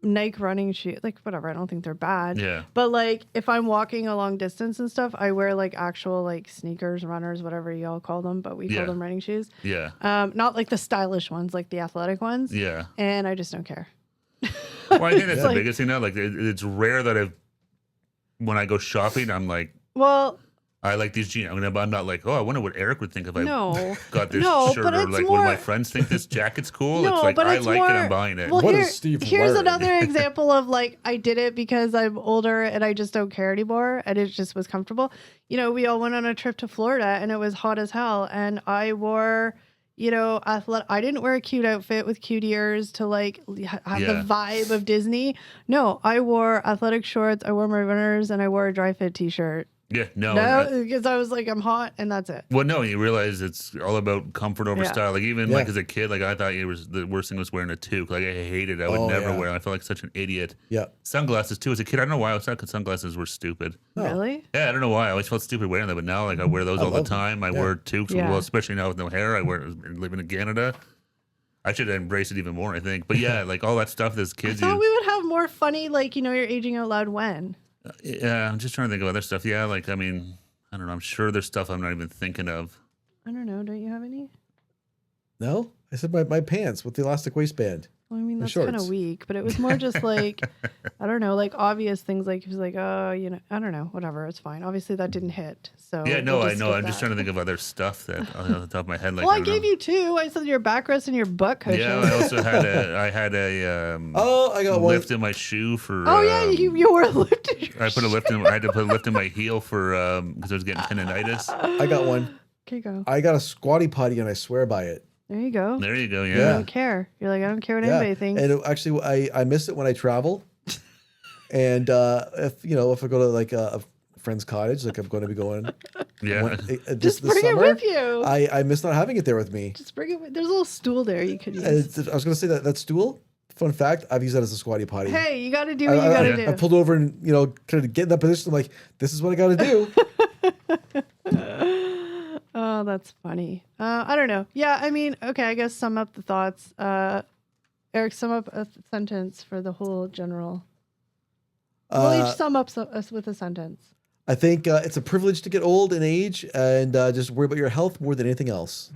Nike running shoes, like whatever. I don't think they're bad. Yeah. But like if I'm walking a long distance and stuff, I wear like actual like sneakers, runners, whatever y'all call them, but we call them running shoes. Yeah. Not like the stylish ones, like the athletic ones. Yeah. And I just don't care. Well, I think that's the biggest thing now. Like it's rare that when I go shopping, I'm like, well, I like these jeans. I'm not like, I wonder what Eric would think if I got this shirt, but or like, would my friends think this jacket's cool? No, it's like, but I like it, I'm buying it. Well, here's another example of like, I did it because I'm older and I just don't care anymore. And it just was comfortable. We all went on a trip to Florida and it was hot as hell. And I wore, I didn't wear a cute outfit with cute ears to like have the vibe of Disney. No, I wore athletic shorts. I wore my runners and I wore a dry fit t-shirt. Yeah, no, because I was like, I'm hot, and that's it. Well, no, you realize it's all about comfort over style. Like even like as a kid, like I thought the worst thing was wearing a toque. Like I hated it. I would never wear it. I felt like such an idiot. Yeah. Sunglasses too. As a kid, I don't know why I thought sunglasses were stupid. Oh. Really? Yeah, I don't know why. I always felt stupid wearing them, but now like I wear those all the time. I wear toques. Well, especially now with no hair. I wear living in Canada. I should embrace it even more, I think. But yeah, like all that stuff as kids. I thought we would have more funny, like you're aging out loud when. Yeah, I'm just trying to think of other stuff. Yeah, like I don't know. I'm sure there's stuff I'm not even thinking of. I don't know. Don't you have any? No, I said my pants with the elastic waistband. Well, I mean, that's kind of weak, but it was more just like, I don't know, like obvious things. Like he was like, oh, I don't know, whatever. It's fine. Obviously, that didn't hit. So yeah, no, I know. I'm just trying to think of other stuff that on the top of my head. Like, well, I gave you two. I said your backrest and your butt cushion. Yeah, I also had a I got lift in my shoe for. Oh yeah, you wore a lift in your I put a lift in. I had to put a lift in my heel for because I was getting tendonitis. I got one. Okay, go. I got a squatty potty and I swear by it. There you go. There you go. Yeah. You don't care. You're like, I don't care what anybody thinks. And actually, I miss it when I travel. And if I go to like a friend's cottage, like I'm going to be going. Yeah. Just bring it with you. I miss not having it there with me. Just bring it. There's a little stool there you could use. I was going to say that stool. Fun fact: I've used that as a squatty potty. Hey, you got to do what you got to do. I pulled over and kind of get in that position. I'm like, this is what I got to do. Oh, that's funny. I don't know. Yeah, I mean, okay, I guess sum up the thoughts. Eric, sum up a sentence for the whole general. We'll each sum up us with a sentence. I think it's a privilege to get old and age and just worry about your health more than anything else.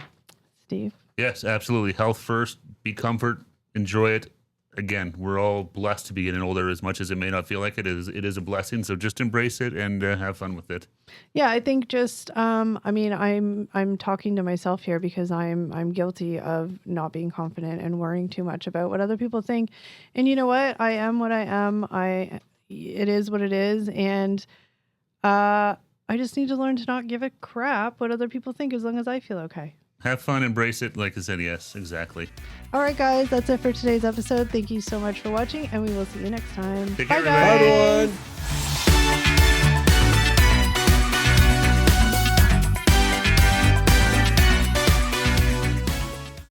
Steve? Yes, absolutely. Health first. Be comfort. Enjoy it. again, we're all blessed to be getting older. As much as it may not feel like it is a blessing. So just embrace it and have fun with it. Yeah, I think just I mean, I'm talking to myself here because I'm guilty of not being confident and worrying too much about what other people think. And you know what? I am what I am. It is what it is, and I just need to learn to not give a crap what other people think as long as I feel okay. Have fun, embrace it. Like I said, yes, exactly. All right, guys, that's it for today's episode. Thank you so much for watching, and we will see you next time. Take care, Bye, guys. Bye, everyone.